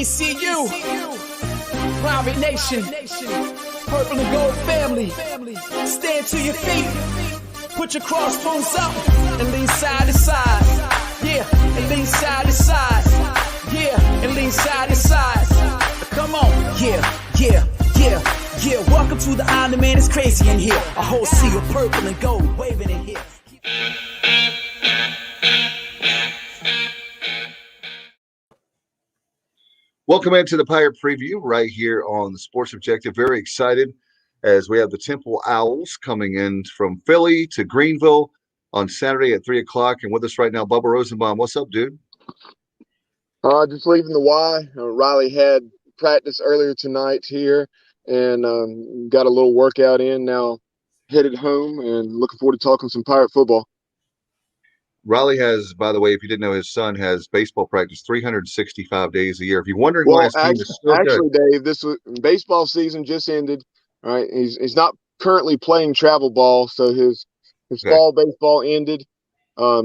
ECU, Private Nation, Purple and Gold family. Stand to your feet, put your crossbones up, and lean side to side. Yeah, and lean side to side. Yeah, and lean side to side. Come on, yeah. Welcome to the island, man. It's crazy in here. A whole sea of purple and gold waving in here. Welcome into the Pirate Preview right here on the Sports Objective. Very excited as we have the Temple Owls coming in from Philly to Greenville on Saturday at 3 o'clock. And with us right now, Bubba Rosenbaum. What's up, dude? Just leaving the Y. Riley had practice earlier tonight here and got a little workout in. Now headed home and looking forward to talking some Pirate football. Riley has, by the way, if you didn't know, his son has baseball practice 365 days a year. If you're wondering why his team is so actually, good. Dave, baseball season just ended. All right, he's not currently playing travel ball, so his fall baseball ended.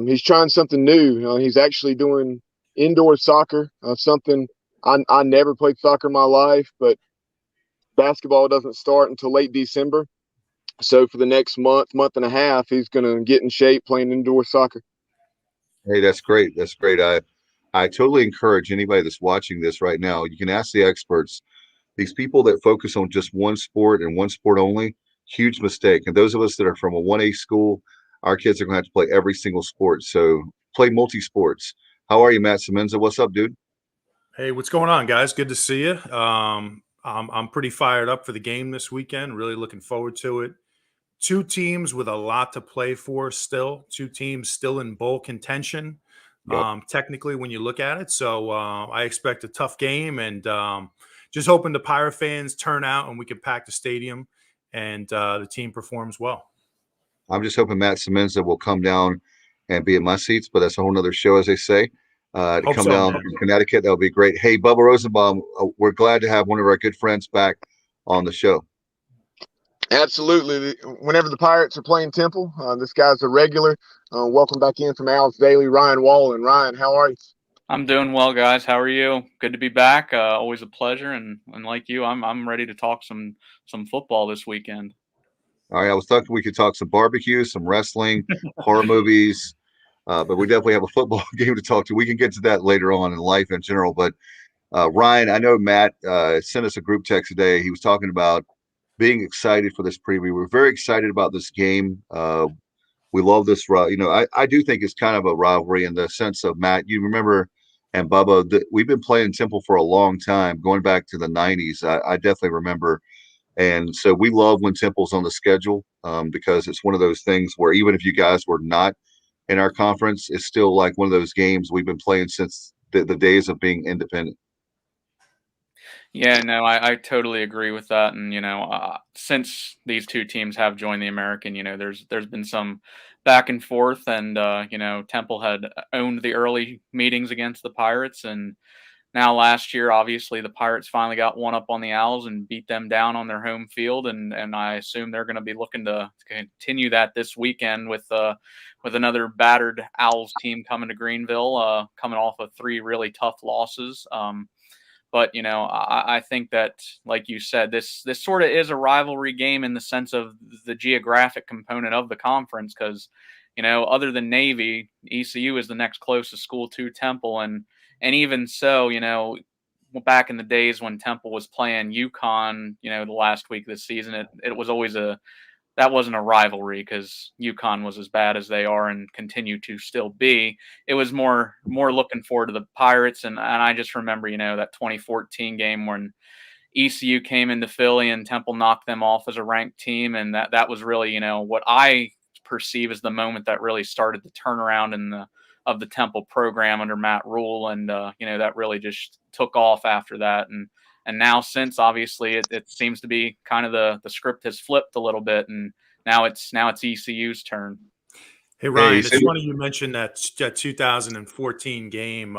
He's trying something new. He's actually doing indoor soccer, something I never played soccer in my life, but basketball doesn't start until late December. So for the next month and a half, he's going to get in shape playing indoor soccer. Hey, that's great. That's great. I totally encourage anybody that's watching this right now. You can ask the experts. These people that focus on just one sport and one sport only, huge mistake. And those of us that are from a 1A school, our kids are going to have to play every single sport. So play multi-sports. How are you, Matt Semenza? What's up, dude? Hey, what's going on, guys? Good to see you. I'm pretty fired up for the game this weekend. Really looking forward to it. Two teams with a lot to play for still. Two teams still in bowl contention, technically, when you look at it. So I expect a tough game, and just hoping the Pirate fans turn out and we can pack the stadium and the team performs well. I'm just hoping Matt Semenza will come down and be in my seats, but that's a whole nother show, as they say. To come down from Connecticut, that would be great. Hey, Bubba Rosenbaum, we're glad to have one of our good friends back on the show. Absolutely. Whenever the Pirates are playing Temple, this guy's a regular. Welcome back in from Owls Daily, Ryan Wallen. Ryan, how are you? I'm doing well, guys. How are you? Good to be back. Always a pleasure. And like you, I'm ready to talk some football this weekend. All right. I was thinking we could talk some barbecue, some wrestling, horror movies, but we definitely have a football game to talk to. We can get to that later on in life in general. But Ryan, I know Matt sent us a group text today. He was talking about being excited for this preview. We're very excited about this game. We love this. I do think it's kind of a rivalry in the sense of, Matt, you remember, and Bubba, that we've been playing Temple for a long time, going back to the 90s. I definitely remember. And so we love when Temple's on the schedule because it's one of those things where even if you guys were not in our conference, it's still like one of those games we've been playing since the days of being independent. Yeah, no, I totally agree with that. And, since these two teams have joined the American, there's been some back and forth. And, Temple had owned the early meetings against the Pirates. And now last year, obviously, the Pirates finally got one up on the Owls and beat them down on their home field. And I assume they're going to be looking to continue that this weekend with another battered Owls team coming to Greenville, coming off of 3 really tough losses. But, I think that, like you said, this sort of is a rivalry game in the sense of the geographic component of the conference because, other than Navy, ECU is the next closest school to Temple. And even so, back in the days when Temple was playing UConn, the last week of the season, it was always that wasn't a rivalry because UConn was as bad as they are and continue to still be. It was more looking forward to the Pirates. And I just remember, that 2014 game when ECU came into Philly and Temple knocked them off as a ranked team. And that was really, what I perceive as the moment that really started the turnaround of the Temple program under Matt Rule. And, that really just took off after that. And now since obviously it seems to be kind of the script has flipped a little bit and now it's ECU's turn. Hey, Ryan, it's funny you mentioned that 2014 game.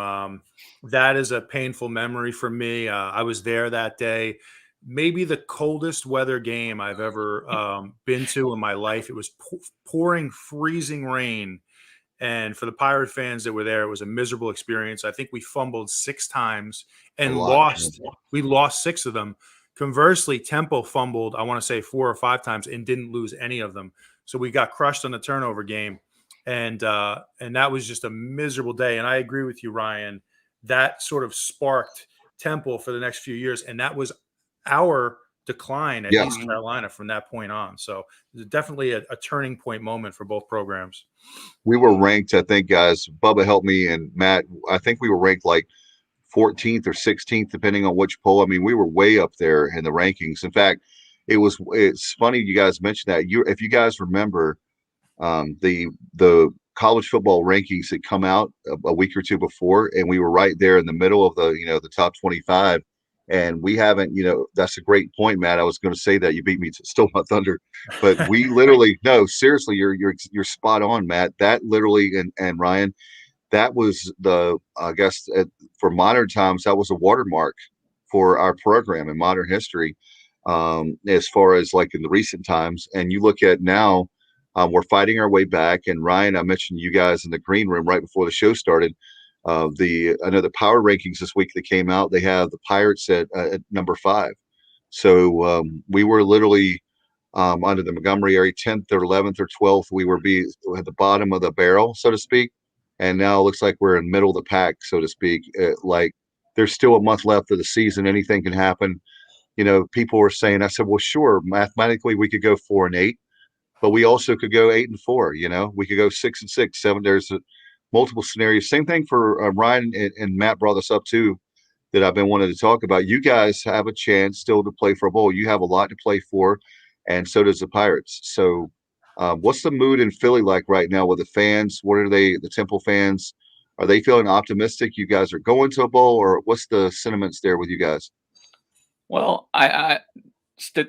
That is a painful memory for me. I was there that day. Maybe the coldest weather game I've ever been to in my life. It was pouring freezing rain. And for the Pirate fans that were there, it was a miserable experience. I think we fumbled 6 times and lot. we lost 6 of them. Conversely, Temple fumbled, I want to say 4 or 5 times and didn't lose any of them. So we got crushed on the turnover game. And that was just a miserable day. And I agree with you, Ryan. That sort of sparked Temple for the next few years. And that was our decline at East Carolina from that point on. So it was definitely a turning point moment for both programs. We were ranked, I think, guys, Bubba helped me and Matt, I think we were ranked like 14th or 16th, depending on which poll. I mean, we were way up there in the rankings. In fact, it's funny you guys mentioned that. If you guys remember, the college football rankings had come out a week or two before, and we were right there in the middle of the top 25. And we haven't, that's a great point, Matt. I was going to say that you beat me, stole my thunder, but we literally, no, seriously, you're spot on, Matt. That literally, and Ryan, that was I guess for modern times, that was a watermark for our program in modern history, as far as like in the recent times. And you look at now, we're fighting our way back. And Ryan, I mentioned you guys in the green room right before the show started. I know the power rankings this week that came out, they have the Pirates at number 5. So we were literally under the Montgomery area 10th or 11th or 12th. We were at the bottom of the barrel, so to speak. And now it looks like we're in middle of the pack, so to speak. Like there's still a month left of the season. Anything can happen. People were saying, I said, well, sure, mathematically we could go 4-8, but we also could go 8-4. We could go 6-6, 7. There's multiple scenarios. Same thing for Ryan and Matt brought this up too, that I've been wanting to talk about. You guys have a chance still to play for a bowl. You have a lot to play for, and so does the Pirates. So what's the mood in Philly like right now with the fans? What are the Temple fans? Are they feeling optimistic you guys are going to a bowl, or what's the sentiments there with you guys? Well,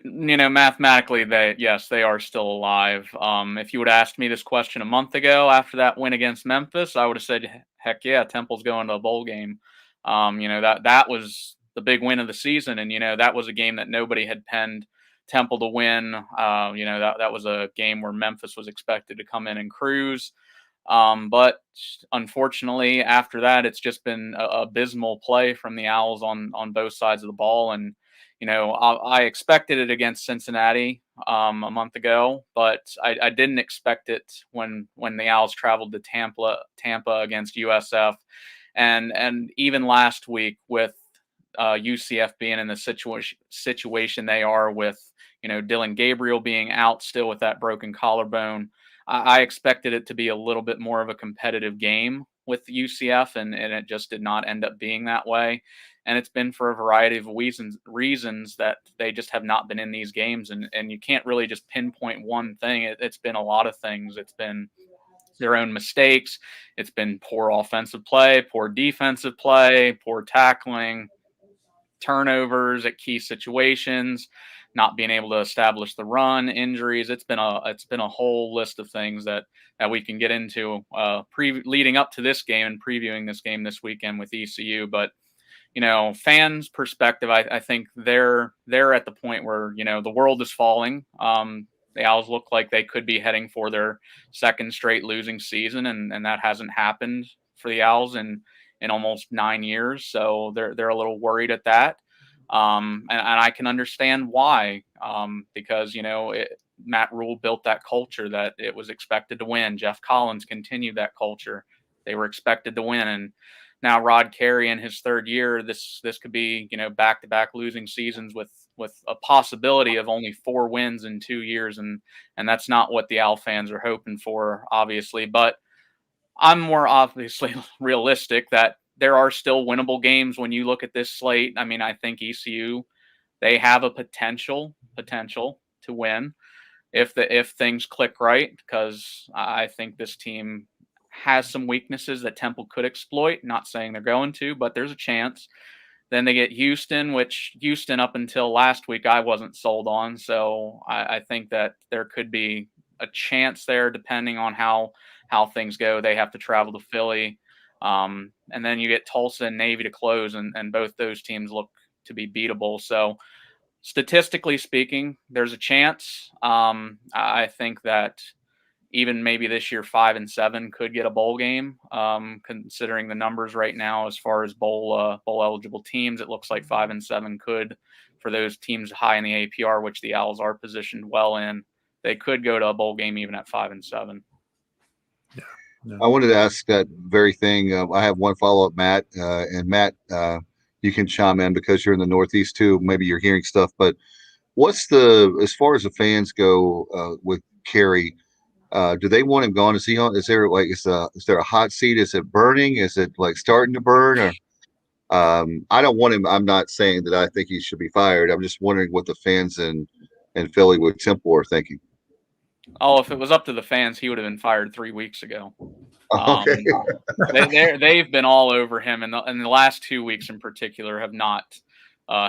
mathematically, they are still alive. If you would have asked me this question a month ago after that win against Memphis, I would have said, heck yeah, Temple's going to a bowl game. That was the big win of the season. And, that was a game that nobody had penned Temple to win. That was a game where Memphis was expected to come in and cruise. But unfortunately, after that, it's just been abysmal play from the Owls on both sides of the ball. And, I expected it against Cincinnati a month ago, but I didn't expect it when the Owls traveled to Tampa against USF. And even last week with UCF being in the situation they are with, Dylan Gabriel being out still with that broken collarbone, I expected it to be a little bit more of a competitive game with UCF, and it just did not end up being that way. And it's been for a variety of reasons that they just have not been in these games. And you can't really just pinpoint one thing. It's been a lot of things. It's been their own mistakes. It's been poor offensive play, poor defensive play, poor tackling, turnovers at key situations, not being able to establish the run, injuries. It's been a whole list of things that we can get into leading up to this game and previewing this game this weekend with ECU. But fans' perspective, I think they're at the point where the world is falling. The Owls look like they could be heading for their second straight losing season, and that hasn't happened for the Owls in almost 9 years. So they're a little worried at that. And I can understand why, because, Matt Rule built that culture that it was expected to win. Jeff Collins continued that culture. They were expected to win. And now Rod Carey in his third year, this could be, back-to-back losing seasons with a possibility of only 4 wins in 2 years. And that's not what the Owl fans are hoping for, obviously. But I'm more obviously realistic that there are still winnable games when you look at this slate. I mean, I think ECU, they have a potential to win if things click right, because I think this team has some weaknesses that Temple could exploit. Not saying they're going to, but there's a chance. Then they get Houston, which Houston up until last week I wasn't sold on. So I think that there could be a chance there depending on how things go. They have to travel to Philly. And then you get Tulsa and Navy to close, and both those teams look to be beatable. So statistically speaking, there's a chance. I think that even maybe this year 5-7 could get a bowl game. Considering the numbers right now as far as bowl eligible teams, it looks like 5-7 could, for those teams high in the APR, which the Owls are positioned well in, they could go to a bowl game even at 5-7. Yeah. No. I wanted to ask that very thing. I have one follow-up, Matt, and Matt, you can chime in because you're in the Northeast too. Maybe you're hearing stuff, but as far as the fans go with Kerry? Do they want him gone? Is there a hot seat? Is it burning? Is it like starting to burn? Or I don't want him. I'm not saying that I think he should be fired. I'm just wondering what the fans in Philly with Temple are thinking. Oh, if it was up to the fans, he would have been fired 3 weeks ago. Okay. They've been all over him, and the last 2 weeks in particular have not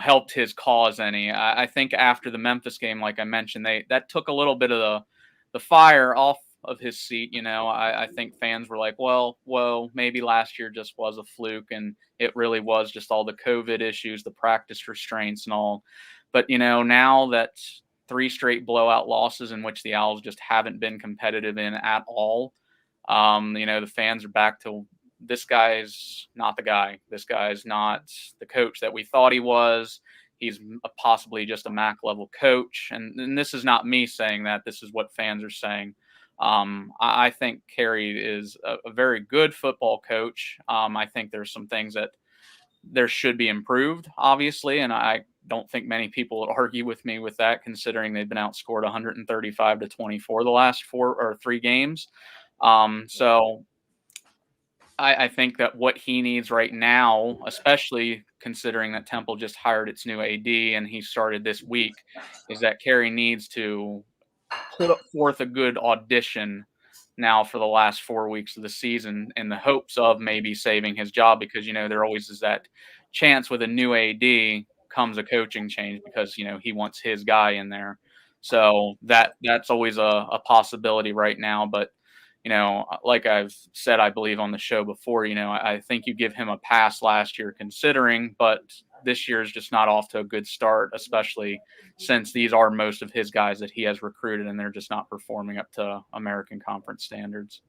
helped his cause any. I think after the Memphis game, like I mentioned, that took a little bit of the fire off of his seat. I think fans were like, well, maybe last year just was a fluke, and it really was just all the COVID issues, the practice restraints and all. But, now that 3 straight blowout losses in which the Owls just haven't been competitive in at all, the fans are back to, this guy's not the guy. This guy's not the coach that we thought he was. He's possibly just a MAC level coach. And this is not me saying that. This is what fans are saying. I think Kerry is a very good football coach. I think there's some things that there should be improved, obviously. And I don't think many people would argue with me with that, considering they've been outscored 135-24 the last 3 games. So I think that what he needs right now, especially considering that Temple just hired its new AD and he started this week, is that Kerry needs to put forth a good audition now for the last 4 weeks of the season in the hopes of maybe saving his job, because, there always is that chance with a new AD comes a coaching change, because, he wants his guy in there. So that's always a possibility right now. But, like I've said, I believe on the show before, I think you give him a pass last year considering, but this year is just not off to a good start, especially since these are most of his guys that he has recruited and they're just not performing up to American Conference standards.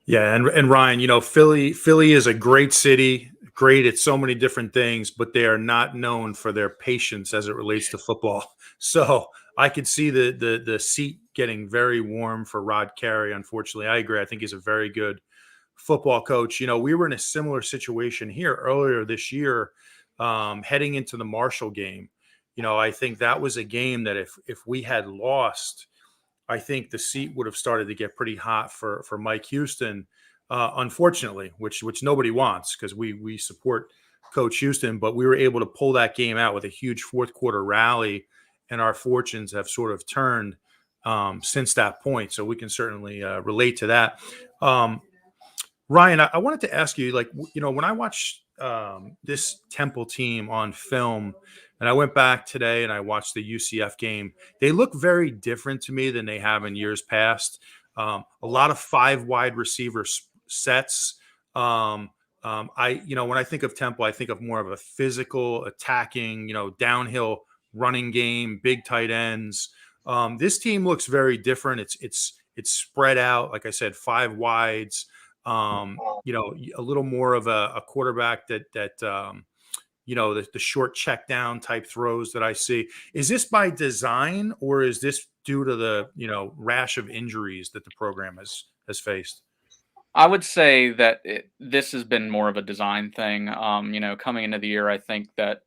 Yeah. And Ryan, Philly is a great city, great at so many different things, but they are not known for their patience as it relates to football. So I could see the seat getting very warm for Rod Carey. Unfortunately, I agree. I think he's a very good football coach. We were in a similar situation here earlier this year, heading into the Marshall game. I think that was a game that if we had lost, I think the seat would have started to get pretty hot for Mike Houston, unfortunately, which nobody wants, because we support Coach Houston, but we were able to pull that game out with a huge fourth quarter rally, and our fortunes have sort of turned since that point. So we can certainly relate to that. Ryan, I wanted to ask you, when I watched this Temple team on film, and I went back today and I watched the UCF game, they look very different to me than they have in years past. A lot of 5 wide receiver sets. When I think of Temple, I think of more of a physical, attacking, downhill running game, big tight ends. This team looks very different. It's spread out, like I said, 5 wides. A little more of a quarterback that the short check down type throws that I see. Is this by design, or is this due to the rash of injuries that the program has faced? I would say that this has been more of a design thing. Coming into the year, I think that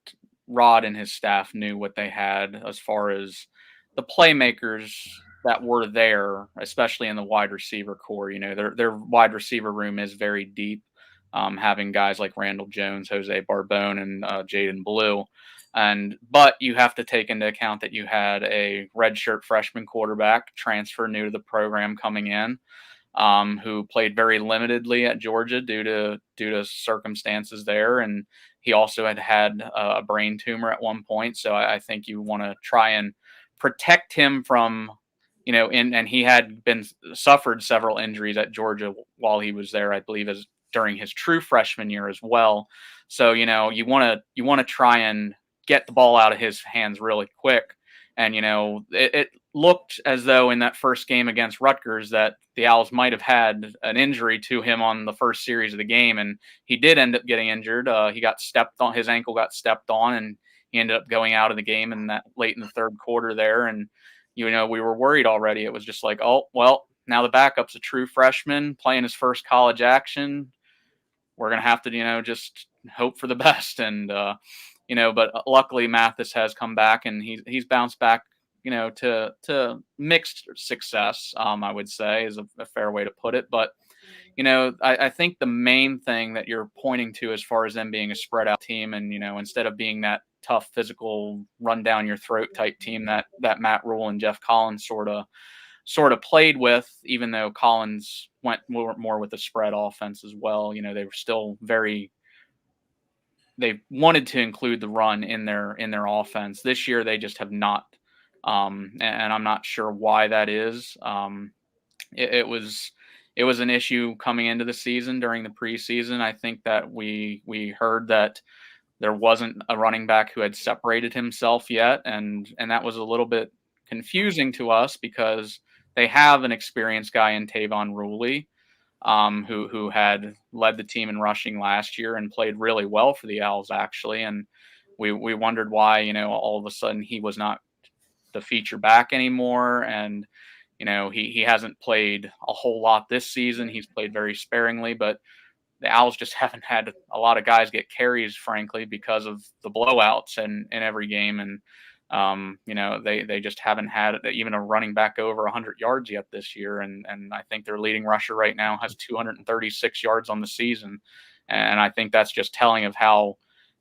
Rod and his staff knew what they had as far as the playmakers that were there, especially in the wide receiver core. Their wide receiver room is very deep, having guys like Randall Jones, Jose Barbone, and Jaden Blue. But you have to take into account that you had a redshirt freshman quarterback transfer new to the program coming in, who played very limitedly at Georgia due to circumstances there, and he also had a brain tumor at one point. So I think you want to try and protect him from, and he had suffered several injuries at Georgia while he was there, I believe, as during his true freshman year as well. So you want to try and get the ball out of his hands really quick. And it looked as though in that first game against Rutgers that the Owls might have had an injury to him on the first series of the game, and he did end up getting injured. He got stepped on, his ankle got stepped on, and he ended up going out of the game in that late in the third quarter there. And we were worried already. It was just like, oh well, now the backup's a true freshman playing his first college action. We're gonna have to just hope for the best. And but luckily Mathis has come back, and he's bounced back to mixed success, I would say is a fair way to put it. But, I think the main thing that you're pointing to as far as them being a spread out team and, instead of being that tough, physical, run down your throat type team that Matt Rule and Jeff Collins sort of played with, even though Collins went more with the spread offense as well. They were still they wanted to include the run in their offense. This year, they just have not. And I'm not sure why that is. It was an issue coming into the season during the preseason. I think that we heard that there wasn't a running back who had separated himself yet. And that was a little bit confusing to us because they have an experienced guy in Tavon Ruley, who had led the team in rushing last year and played really well for the Owls, actually. And we wondered why, all of a sudden he was not the feature back anymore. And, he hasn't played a whole lot this season. He's played very sparingly, but the Owls just haven't had a lot of guys get carries, frankly, because of the blowouts in every game. And, they just haven't had even a running back over 100 yards yet this year. And I think their leading rusher right now has 236 yards on the season. And I think that's just telling of how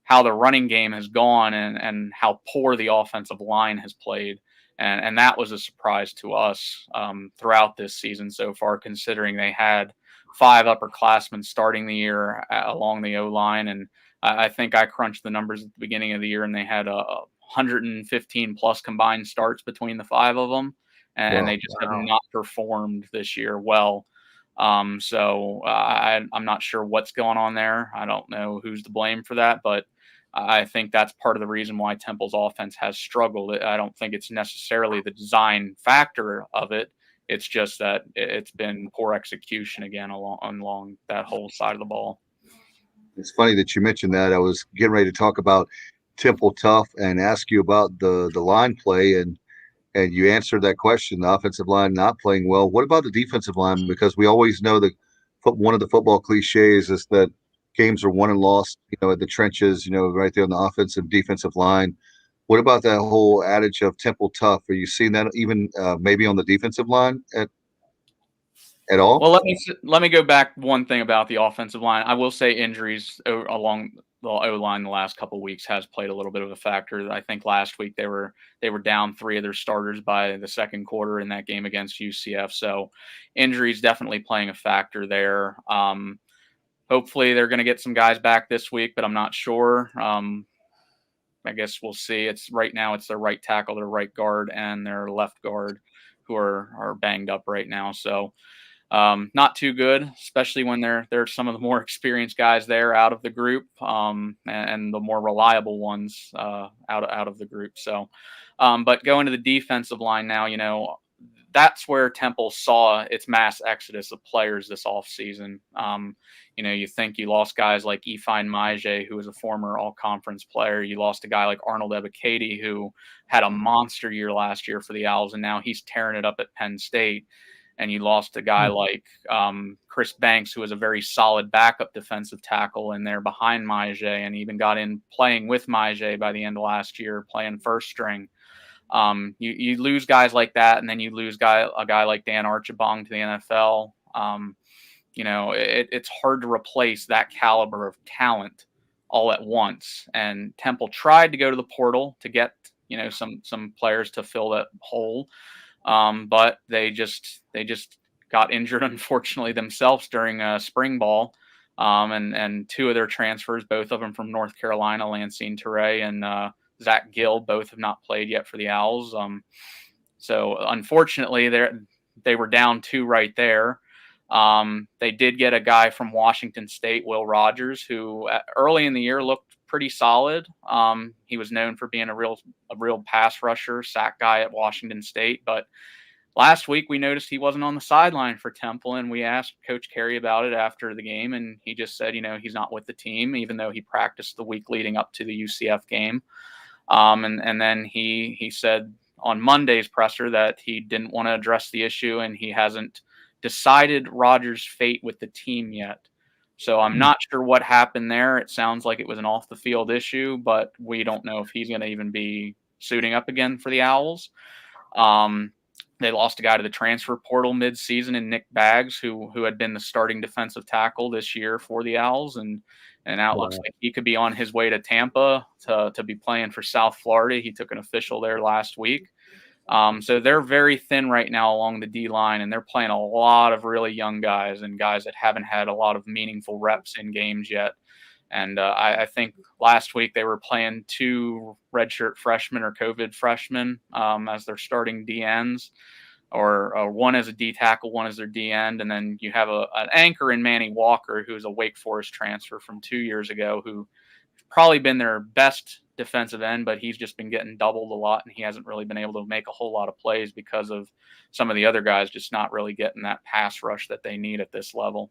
the running game has gone and how poor the offensive line has played. And that was a surprise to us throughout this season so far, considering they had 5 upperclassmen starting the year along the O-line. And I think I crunched the numbers at the beginning of the year, and they had 115 plus combined starts between the 5 of them. And they just have not performed this year well. So I'm not sure what's going on there. I don't know who's to blame for that, but I think that's part of the reason why Temple's offense has struggled. I don't think it's necessarily the design factor of it. It's just that it's been poor execution again along that whole side of the ball. It's funny that you mentioned that. I was getting ready to talk about Temple tough and ask you about the line play, and you answered that question, the offensive line not playing well. What about the defensive line? Because we always know that one of the football cliches is that games are won and lost, at the trenches, right there on the offensive defensive line. What about that whole adage of Temple tough? Are you seeing that even maybe on the defensive line at all? Well, let me go back one thing about the offensive line. I will say injuries along the O-line the last couple of weeks has played a little bit of a factor. I think last week they were down 3 of their starters by the second quarter in that game against UCF. So injuries definitely playing a factor there. Hopefully they're going to get some guys back this week, but I'm not sure. I guess we'll see. Right now it's their right tackle, their right guard, and their left guard who are banged up right now. So not too good, especially when they're some of the more experienced guys there out of the group, and the more reliable ones out of the group. So, but going to the defensive line now, that's where Temple saw its mass exodus of players this offseason. You think you lost guys like Ifeanyi Maije, who was a former all-conference player. You lost a guy like Arnold Ebiketie, who had a monster year last year for the Owls, and now he's tearing it up at Penn State. And you lost a guy like Chris Banks, who was a very solid backup defensive tackle in there behind Maije, and even got in playing with Maije by the end of last year, playing first string. You lose guys like that, and then you lose a guy like Dan Archibong to the NFL. It's hard to replace that caliber of talent all at once. And Temple tried to go to the portal to get some players to fill that hole, but they just got injured, unfortunately, themselves during spring ball. And 2 of their transfers, both of them from North Carolina, Lancine Toure and Zach Gill, both have not played yet for the Owls. So unfortunately, they were down 2 right there. They did get a guy from Washington State, Will Rogers, who early in the year looked pretty solid. He was known for being a real pass rusher, sack guy at Washington State. But last week we noticed he wasn't on the sideline for Temple, and we asked Coach Carey about it after the game, and he just said, he's not with the team, even though he practiced the week leading up to the UCF game. And then he said on Monday's presser that he didn't want to address the issue, and he hasn't decided Rodgers' fate with the team yet. So I'm not sure what happened there. It sounds like it was an off the field issue, but we don't know if he's going to even be suiting up again for the Owls. They lost a guy to the transfer portal mid-season in Nick Baggs, who had been the starting defensive tackle this year for the Owls, and now it looks like he could be on his way to Tampa to be playing for South Florida. He took an official there last week. So they're very thin right now along the D-line, and they're playing a lot of really young guys and guys that haven't had a lot of meaningful reps in games yet. And I think last week they were playing 2 redshirt freshmen or COVID freshmen as their starting DNs, or one as a D tackle, one as their D end. And then you have an anchor in Manny Walker, who's a Wake Forest transfer from 2 years ago, who probably been their best defensive end, but he's just been getting doubled a lot, and he hasn't really been able to make a whole lot of plays because of some of the other guys just not really getting that pass rush that they need at this level.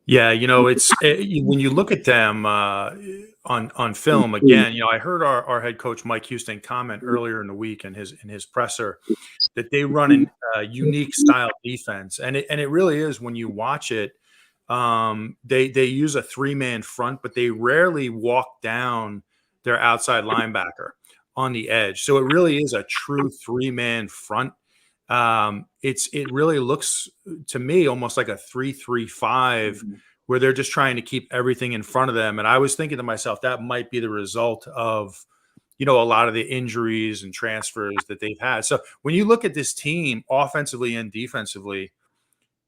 Yeah, it's when you look at them on film again. I heard our head coach Mike Houston comment earlier in the week in his presser that they run a unique style defense, and it really is when you watch it. They use a 3-man front, but they rarely walk down their outside linebacker on the edge. So it really is a true 3-man front. It really looks to me almost like a 3-3-5 where they're just trying to keep everything in front of them. And I was thinking to myself, that might be the result of, a lot of the injuries and transfers that they've had. So when you look at this team offensively and defensively,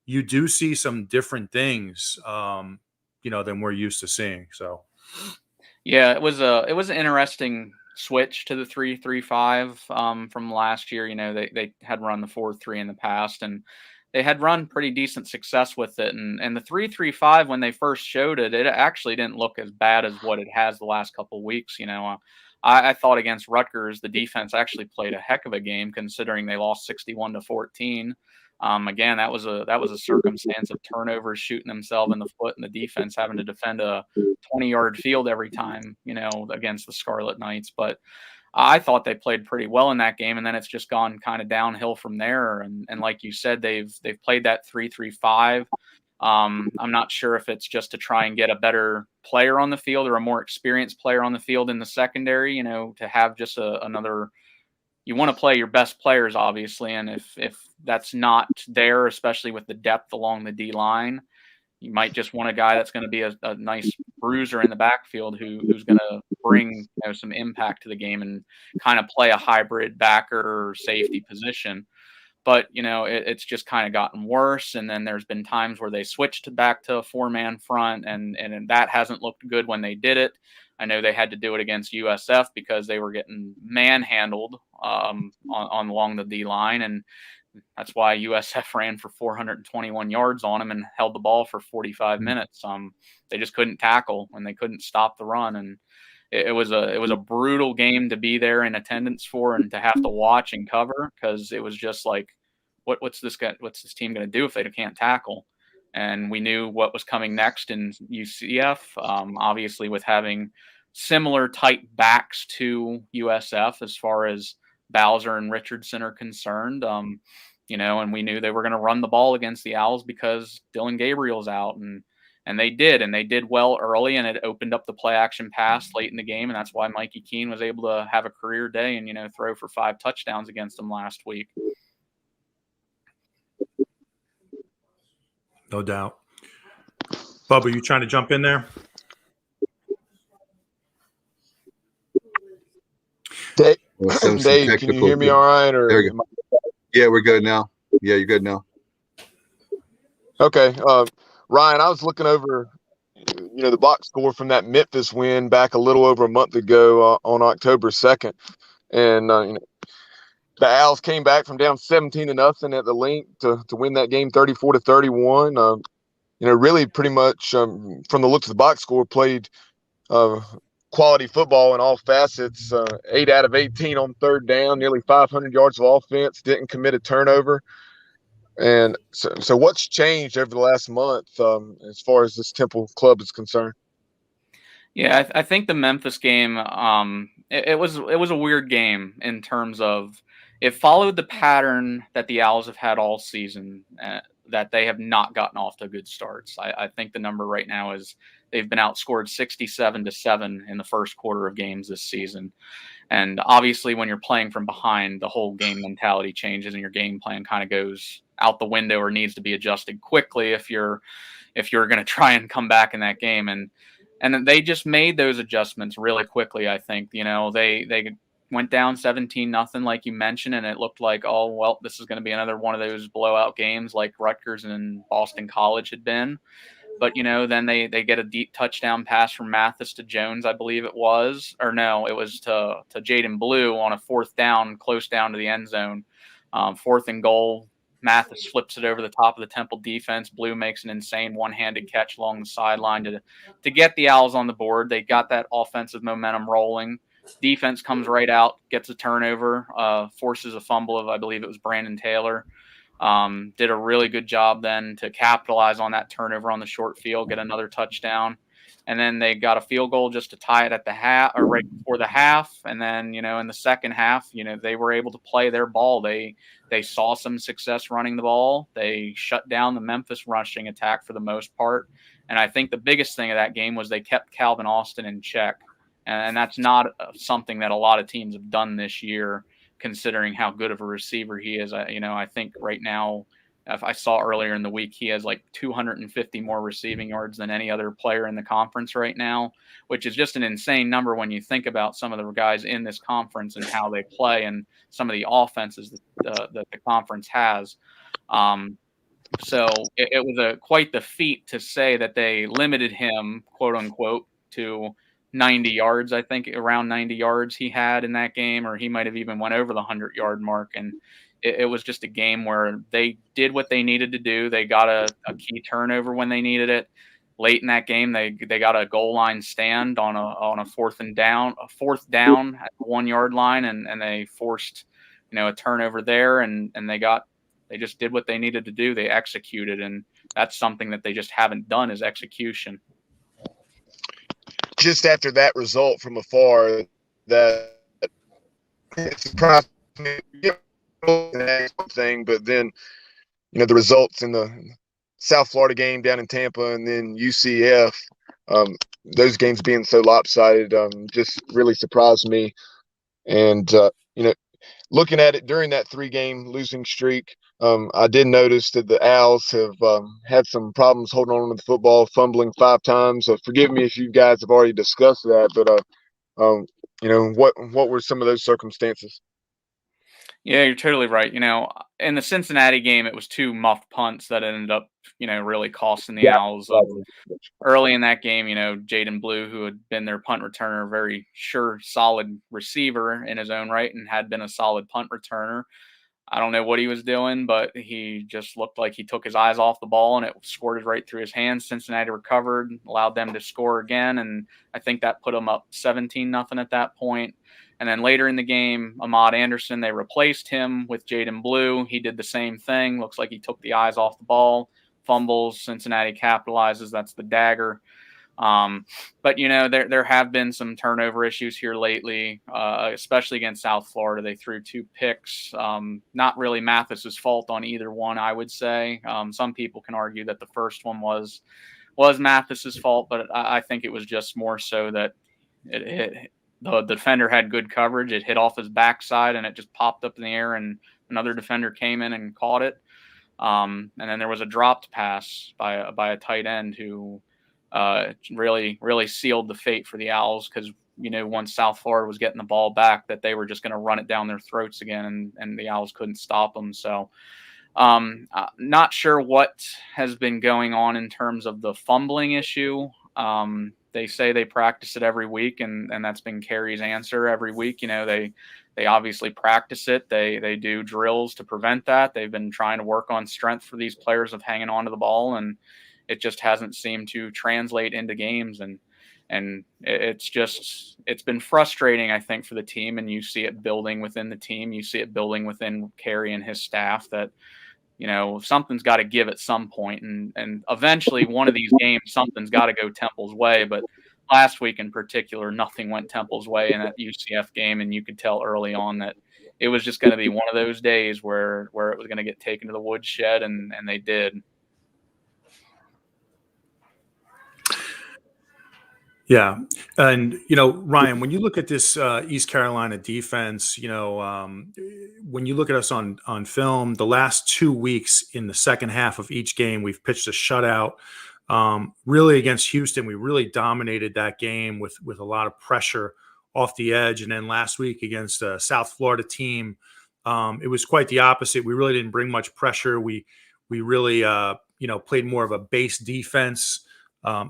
you do see some different things, than we're used to seeing. So, yeah, it was an interesting switch to the 3-3-5 from last year. They had run the 4-3 in the past, and they had run pretty decent success with it. And the 3-3-5, when they first showed it, it actually didn't look as bad as what it has the last couple of weeks. I thought against Rutgers, the defense actually played a heck of a game considering they lost 61-14. Again, that was a circumstance of turnovers, shooting themselves in the foot, and the defense having to defend a 20-yard field every time, against the Scarlet Knights. But I thought they played pretty well in that game, and then it's just gone kind of downhill from there. And like you said, they've played that 3-3-5. I'm not sure if it's just to try and get a better player on the field or a more experienced player on the field in the secondary, to have just another. You want to play your best players, obviously, and if that's not there, especially with the depth along the D line, you might just want a guy that's going to be a nice bruiser in the backfield who's going to bring some impact to the game and kind of play a hybrid backer or safety position. But it's just kind of gotten worse, and then there's been times where they switched back to a 4-man front, and that hasn't looked good when they did it. I know they had to do it against USF because they were getting manhandled along the D line, and that's why USF ran for 421 yards on them and held the ball for 45 minutes. They just couldn't tackle, and they couldn't stop the run, and it was a brutal game to be there in attendance for and to have to watch and cover, because it was just like, what's this team going to do if they can't tackle? And we knew what was coming next in UCF, obviously with having similar type backs to USF as far as Bowser and Richardson are concerned. And we knew they were going to run the ball against the Owls because Dylan Gabriel's out, and they did well early, and it opened up the play action pass late in the game, and that's why Mikey Keene was able to have a career day and throw for 5 touchdowns against them last week. No doubt. Bubba, you trying to jump in there? Dave, can you hear me all right? Or there you go. Yeah, we're good now. Yeah, you're good now. Okay. Ryan, I was looking over, the box score from that Memphis win back a little over a month ago on October 2nd. And, the Owls came back from down 17-0 at the link to win that game 34-31. Really pretty much from the looks of the box score played quality football in all facets. 8 out of 18 on third down, nearly 500 yards of offense, didn't commit a turnover. And so what's changed over the last month as far as this Temple club is concerned? Yeah, I think the Memphis game, it was a weird game in terms of it followed the pattern that the Owls have had all season, that they have not gotten off to good starts. I think the number right now is they've been outscored 67-7 in the first quarter of games this season. And obviously, when you're playing from behind, the whole game mentality changes and your game plan kind of goes out the window or needs to be adjusted quickly if you're going to try and come back in that game. And they just made those adjustments really quickly. I think, they went down 17-0, like you mentioned, and it looked like, oh, well, this is going to be another one of those blowout games like Rutgers and Boston College had been. But, then they get a deep touchdown pass from Mathis to Jones, I believe it was. Or no, it was to Jaden Blue on a fourth down, close down to the end zone. 4th and goal. Mathis flips it over the top of the Temple defense. Blue makes an insane one-handed catch along the sideline to get the Owls on the board. They got that offensive momentum rolling. Defense comes right out, gets a turnover, forces a fumble of, I believe it was Brandon Taylor. Did a really good job then to capitalize on that turnover on the short field, get another touchdown. And then they got a field goal just to tie it at the half, or right before the half. And then, in the second half, they were able to play their ball. They saw some success running the ball. They shut down the Memphis rushing attack for the most part. And I think the biggest thing of that game was they kept Calvin Austin in check. And that's not something that a lot of teams have done this year, considering how good of a receiver he is. I think right now, if I saw earlier in the week, he has like 250 more receiving yards than any other player in the conference right now, which is just an insane number when you think about some of the guys in this conference and how they play and some of the offenses that the conference has. So it was quite the feat to say that they limited him, quote unquote, to 90 yards. I think around 90 yards he had in that game, or he might have even went over the 100-yard mark. And it was just a game where they did what they needed to do. They got a key turnover when they needed it. Late in that game, they got a goal line stand on a fourth down at the 1-yard line, and they forced a turnover there, and they just did what they needed to do. They executed, and that's something that they just haven't done, is execution. Just after that result from afar, that it surprised me thing, but then the results in the South Florida game down in Tampa and then UCF, those games being so lopsided, just really surprised me. And looking at it during that 3-game losing streak, I did notice that the Owls have had some problems holding on to the football, fumbling 5 times. Forgive me if you guys have already discussed that, but what were some of those circumstances? Yeah, you're totally right. In the Cincinnati game, it was 2 muffed punts that ended up, really costing the Owls. Early in that game, Jaden Blue, who had been their punt returner, very sure, solid receiver in his own right and had been a solid punt returner. I don't know what he was doing, but he just looked like he took his eyes off the ball and it squirted right through his hands. Cincinnati recovered, allowed them to score again, and I think that put them up 17-0 at that point. And then later in the game, Ahmad Anderson, they replaced him with Jaden Blue. He did the same thing. Looks like he took the eyes off the ball. Fumbles. Cincinnati capitalizes. That's the dagger. But there have been some turnover issues here lately, especially against South Florida. They threw 2 picks. Not really Mathis's fault on either one, I would say. Some people can argue that the first one was Mathis's fault, but I think it was just more so that the defender had good coverage. It hit off his backside and it just popped up in the air, and another defender came in and caught it. And then there was a dropped pass by a tight end who really, really sealed the fate for the Owls, because once South Florida was getting the ball back, that they were just going to run it down their throats again, and the Owls couldn't stop them. So not sure what has been going on in terms of the fumbling issue. They say they practice it every week, and that's been Carey's answer every week. They obviously practice it. They do drills to prevent that. They've been trying to work on strength for these players of hanging on to the ball, and it just hasn't seemed to translate into games. And it's been frustrating, I think, for the team, and you see it building within the team. You see it building within Carey and his staff that, something's got to give at some point, and eventually one of these games, something's got to go Temple's way. But last week in particular, nothing went Temple's way in that UCF game, and you could tell early on that it was just going to be one of those days where it was going to get taken to the woodshed, and they did. Yeah. And, Ryan, when you look at this East Carolina defense, when you look at us on film, the last 2 weeks in the second half of each game, we've pitched a shutout. Really against Houston, we really dominated that game with a lot of pressure off the edge. And then last week against a South Florida team, it was quite the opposite. We really didn't bring much pressure. We really, played more of a base defense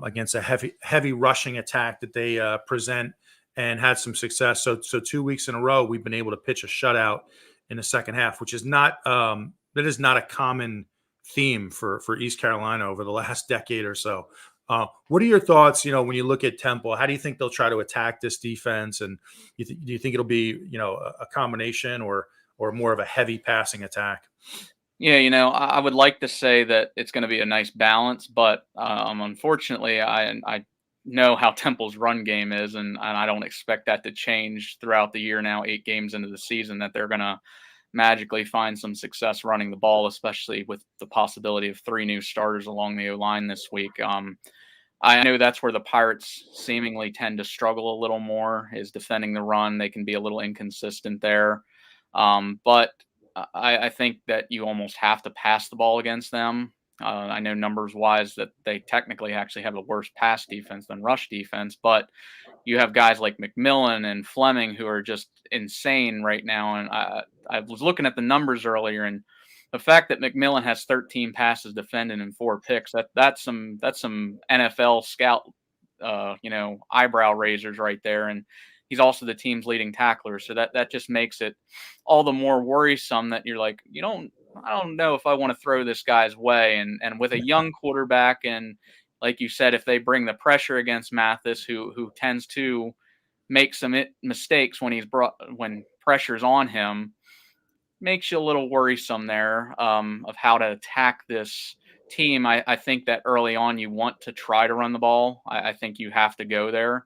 against a heavy rushing attack that they present, and had some success. So 2 weeks in a row, we've been able to pitch a shutout in the second half, which is not that is not a common theme for East Carolina over the last decade or so. What are your thoughts? When you look at Temple, how do you think they'll try to attack this defense? And do you think it'll be a combination or more of a heavy passing attack? Yeah, I would like to say that it's going to be a nice balance, but unfortunately, I know how Temple's run game is, and I don't expect that to change throughout the year now, 8 games into the season, that they're going to magically find some success running the ball, especially with the possibility of 3 new starters along the O-line this week. I know that's where the Pirates seemingly tend to struggle a little more, is defending the run. They can be a little inconsistent there. But I think that you almost have to pass the ball against them. I know numbers-wise that they technically actually have a worse pass defense than rush defense, but you have guys like McMillan and Fleming who are just insane right now. And I was looking at the numbers earlier, and the fact that McMillan has 13 passes defended and 4 picks, that's some NFL scout, eyebrow raisers right there. And he's also the team's leading tackler. So that just makes it all the more worrisome that you're like, I don't know if I want to throw this guy's way. And with a young quarterback, and like you said, if they bring the pressure against Mathis, who tends to make some mistakes when pressure's on him, makes you a little worrisome there of how to attack this team. I think that early on you want to try to run the ball. I think you have to go there.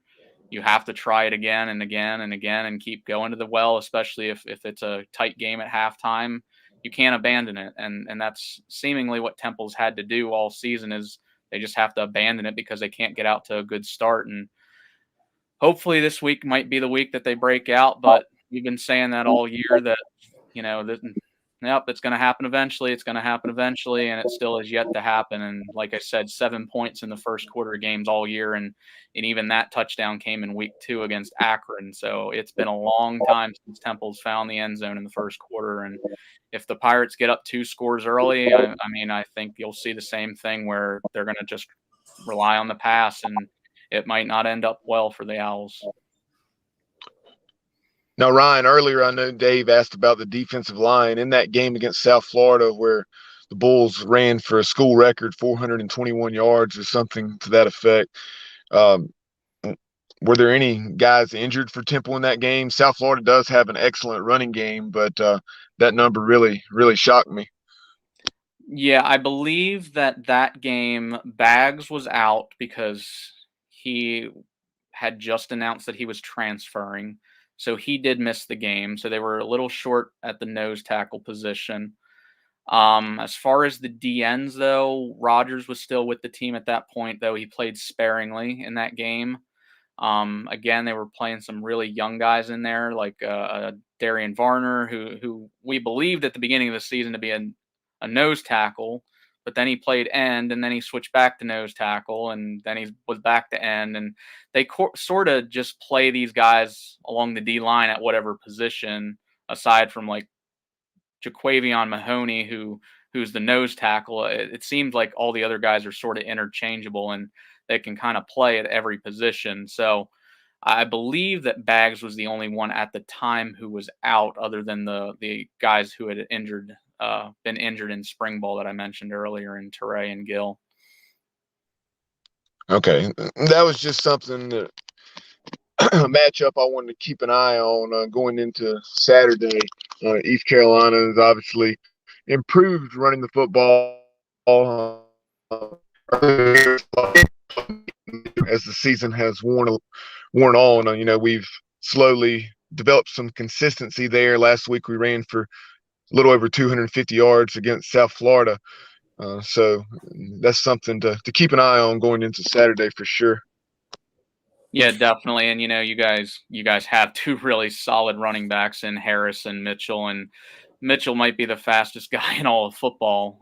You have to try it again and again and again and keep going to the well, especially if it's a tight game at halftime. You can't abandon it. And that's seemingly what Temple's had to do all season, is they just have to abandon it because they can't get out to a good start. And hopefully this week might be the week that they break out, but we've been saying that all year that, it's going to happen eventually. It's going to happen eventually, and it still has yet to happen. And like I said, 7 points in the first quarter of games all year, and even that touchdown came in week 2 against Akron. So it's been a long time since Temple's found the end zone in the first quarter. And if the Pirates get up 2 scores early, I think you'll see the same thing where they're going to just rely on the pass, and it might not end up well for the Owls. Now, Ryan, earlier I know Dave asked about the defensive line in that game against South Florida, where the Bulls ran for a school record 421 yards or something to that effect. Were there any guys injured for Temple in that game? South Florida does have an excellent running game, but that number really, really shocked me. Yeah, I believe that game Baggs was out because he had just announced that he was transferring. So he did miss the game. So they were a little short at the nose tackle position. As far as the DNs, though, Rogers was still with the team at that point, though he played sparingly in that game. Again, they were playing some really young guys in there, like Darian Varner, who we believed at the beginning of the season to be a nose tackle, but then he played end, and then he switched back to nose tackle, and then he was back to end. And they sort of just play these guys along the D line at whatever position, aside from like Jaquavion Mahoney, who's the nose tackle. It seems like all the other guys are sort of interchangeable, and they can kind of play at every position. So I believe that Baggs was the only one at the time who was out, other than the guys who had been injured in spring ball that I mentioned earlier in Teray and Gill. Okay, that was just something that a matchup I wanted to keep an eye on going into Saturday. East Carolina has obviously improved running the football as the season has worn on. We've slowly developed some consistency there. Last week we ran for a little over 250 yards against South Florida. So that's something to keep an eye on going into Saturday for sure. Yeah, definitely. And you guys have two really solid running backs in Harris and Mitchell, and Mitchell might be the fastest guy in all of football.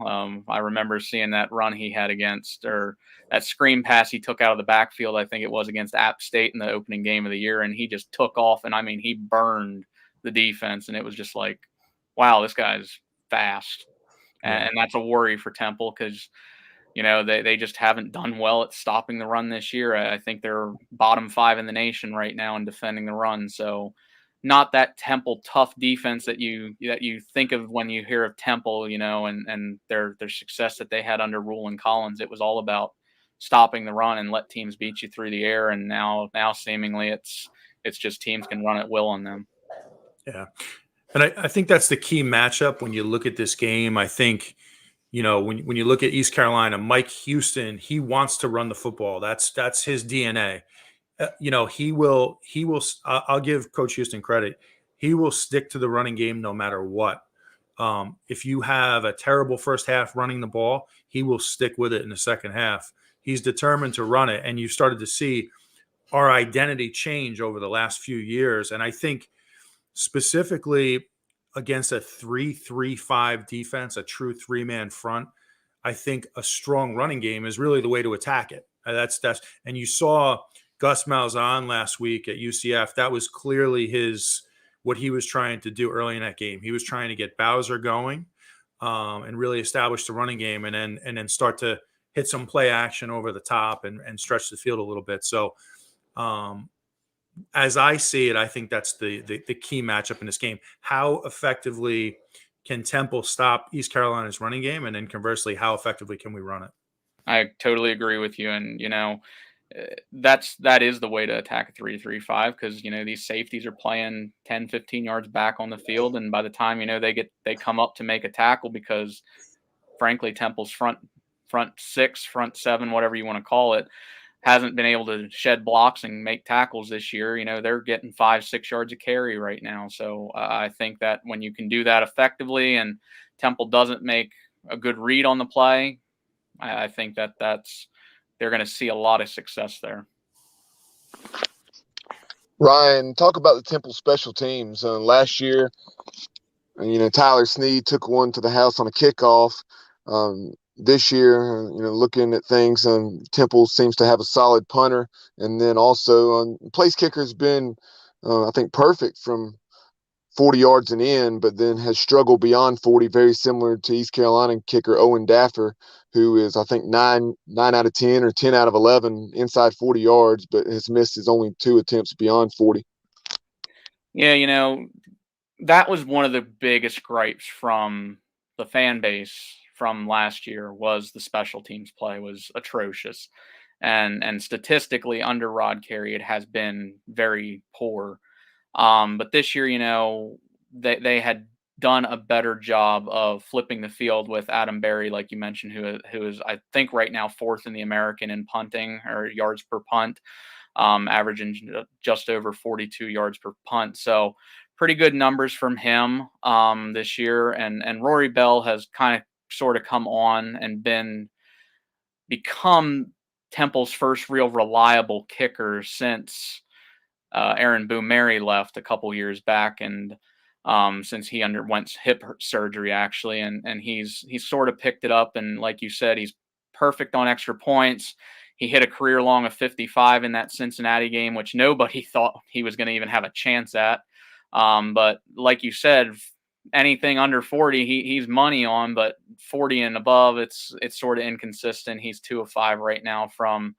I remember seeing that run he had against, or that screen pass he took out of the backfield, I think it was against App State in the opening game of the year, and he just took off, and I mean, he burned the defense, and it was just like, wow, this guy's fast. Yeah. And that's a worry for Temple because they just haven't done well at stopping the run this year. I think they're bottom 5 in the nation right now in defending the run. So not that Temple tough defense that you think of when you hear of Temple, and their success that they had under Rule and Collins. It was all about stopping the run and let teams beat you through the air. And now seemingly it's just teams can run at will on them. Yeah. And I think that's the key matchup when you look at this game. I think, when you look at East Carolina, Mike Houston, he wants to run the football. That's his DNA. He will. I'll give Coach Houston credit. He will stick to the running game no matter what. If you have a terrible first half running the ball, he will stick with it in the second half. He's determined to run it, and you've started to see our identity change over the last few years. And I think specifically against a 3-3-5 defense, a true 3-man front, I think a strong running game is really the way to attack it. And you saw Gus Malzahn last week at UCF. That was clearly what he was trying to do early in that game. He was trying to get Bowser going and really establish the running game, and then start to hit some play action over the top and stretch the field a little bit. So as I see it, I think that's the key matchup in this game. How effectively can Temple stop East Carolina's running game? And then conversely, how effectively can we run it? I totally agree with you. And, that is the way to attack a 3-3-5 because, these safeties are playing 10, 15 yards back on the field. And by the time, they come up to make a tackle because, frankly, Temple's front 6, front 7, whatever you want to call it, hasn't been able to shed blocks and make tackles this year. They're getting 5-6 yards a carry right now. So I think that when you can do that effectively and Temple doesn't make a good read on the play, I think they're going to see a lot of success there. Ryan, talk about the Temple special teams. Last year, Tyler Snead took one to the house on a kickoff. This year, looking at things, Temple seems to have a solid punter. And then also, place kicker has been, I think, perfect from 40 yards and in, but then has struggled beyond 40, very similar to East Carolina kicker Owen Daffer, who is, I think, 9 out of 10 or 10 out of 11 inside 40 yards, but has missed his only 2 attempts beyond 40. Yeah, that was one of the biggest gripes from the fan base from last year was the special teams play was atrocious. And statistically under Rod Carey, it has been very poor. But this year, they had done a better job of flipping the field with Adam Berry, like you mentioned, who is, I think right now, 4th in the American in punting or yards per punt, averaging just over 42 yards per punt. So pretty good numbers from him this year. And Rory Bell has kind of sort of come on and become Temple's first real reliable kicker since Aaron Boone-Mary left a couple years back, and since he underwent hip surgery actually, and he's sort of picked it up, and like you said, he's perfect on extra points. He hit a career long of 55 in that Cincinnati game, which nobody thought he was going to even have a chance at. But like you said, anything under 40, he's money on, but 40 and above, it's sort of inconsistent. He's 2 of 5 right now from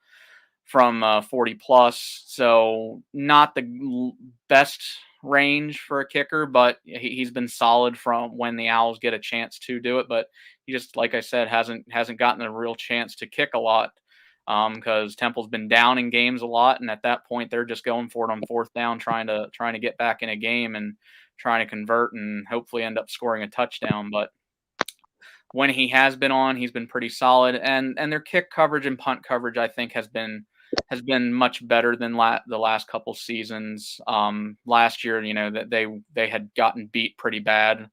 40 plus. So not the best range for a kicker, but he's been solid from when the Owls get a chance to do it. But he just, like I said, hasn't gotten a real chance to kick a lot because Temple's been down in games a lot, and at that point they're just going for it on fourth down, trying to get back in a game and trying to convert and hopefully end up scoring a touchdown. But when he has been on, he's been pretty solid, and their kick coverage and punt coverage, I think, has been much better than the last couple seasons. Last year, that they had gotten beat pretty bad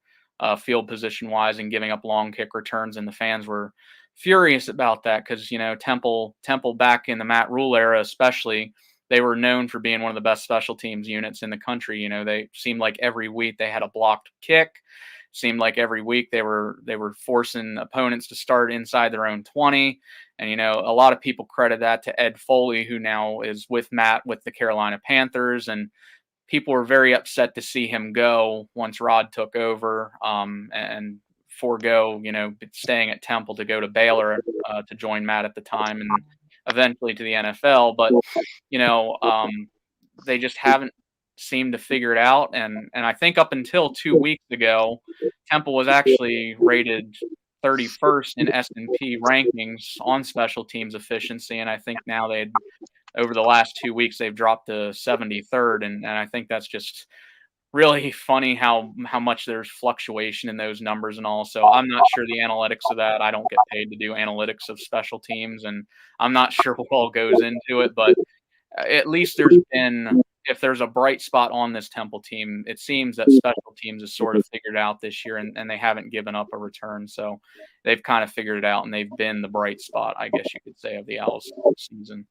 field position wise and giving up long kick returns, and the fans were furious about that because Temple back in the Matt Rule era, especially, they were known for being one of the best special teams units in the country. They seemed like every week they had a blocked kick. Seemed like every week they were forcing opponents to start inside their own 20. And, a lot of people credit that to Ed Foley, who now is with Matt with the Carolina Panthers. And people were very upset to see him go once Rod took over and forego, staying at Temple to go to Baylor to join Matt at the time and eventually to the NFL. But, they just haven't seemed to figure it out. And I think up until 2 weeks ago, Temple was actually rated 31st in S&P rankings on special teams efficiency. And I think now over the last 2 weeks, they've dropped to 73rd. And I think that's just really funny how much there's fluctuation in those numbers. And also, I'm not sure the analytics of that. I don't get paid to do analytics of special teams, and I'm not sure what all goes into it, but at least if there's a bright spot on this Temple team, it seems that special teams has sort of figured out this year, and they haven't given up a return. So they've kind of figured it out, and they've been the bright spot, I guess you could say, of the Owls season.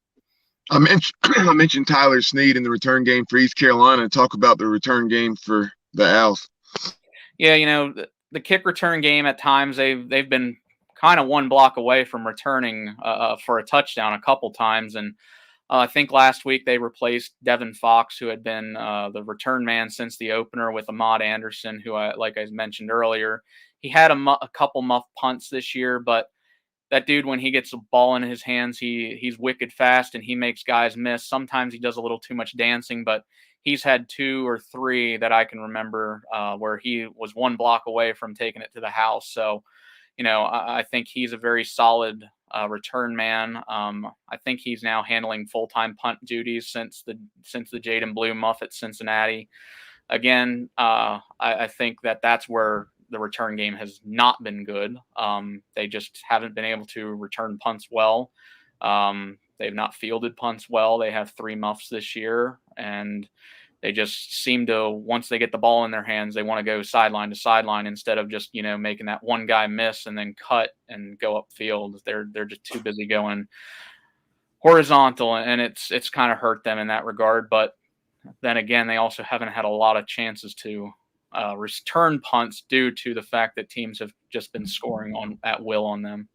I mentioned Tyler Snead in the return game for East Carolina. Talk about the return game for the Owls. Yeah, the kick return game at times they've been kind of one block away from returning for a touchdown a couple times, and I think last week they replaced Devin Fox, who had been the return man since the opener, with Ahmad Anderson, who, like I mentioned earlier, he had a couple muff punts this year, but that dude, when he gets a ball in his hands, he's wicked fast and he makes guys miss. Sometimes he does a little too much dancing, but he's had 2 or 3 that I can remember where he was one block away from taking it to the house. So, I think he's a very solid return man. I think he's now handling full-time punt duties since the Jaden Blue muff at Cincinnati. Again, I think that's where the return game has not been good. They just haven't been able to return punts well. They've not fielded punts well. They have 3 muffs this year, and they just seem to, once they get the ball in their hands, they want to go sideline to sideline instead of just, making that one guy miss and then cut and go upfield. They're just too busy going horizontal, and it's kind of hurt them in that regard. But then again, they also haven't had a lot of chances to return punts due to the fact that teams have just been scoring at will on them.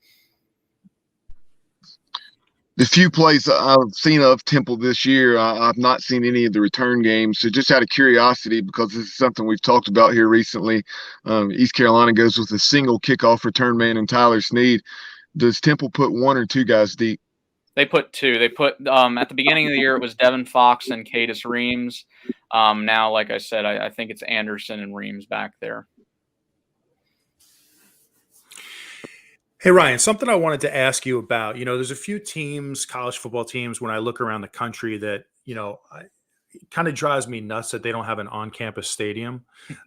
The few plays I've seen of Temple this year, I've not seen any of the return games. So just out of curiosity, because this is something we've talked about here recently, East Carolina goes with a single kickoff return man in Tyler Snead. Does Temple put 1 or 2 guys deep? They put 2. They put at the beginning of the year, it was Devin Fox and Cadis Reams. Now, like I said, I think it's Anderson and Reams back there. Hey, Ryan, something I wanted to ask you about. There's a few teams, college football teams, when I look around the country that, it kind of drives me nuts that they don't have an on-campus stadium.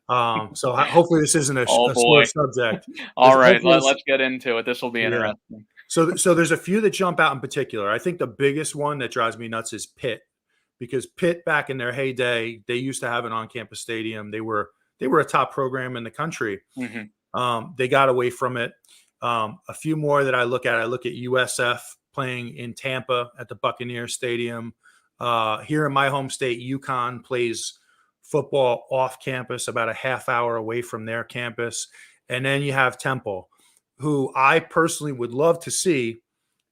So hopefully this isn't a sore subject. All right, let's get into it. This will be interesting. Yeah. So there's a few that jump out in particular. I think the biggest one that drives me nuts is Pitt, because Pitt, back in their heyday, they used to have an on-campus stadium. They were a top program in the country. Mm-hmm. They got away from it. A few more that I look at USF playing in Tampa at the Buccaneer Stadium. Here in my home state, UConn plays football off campus, about a half hour away from their campus. And then you have Temple, who I personally would love to see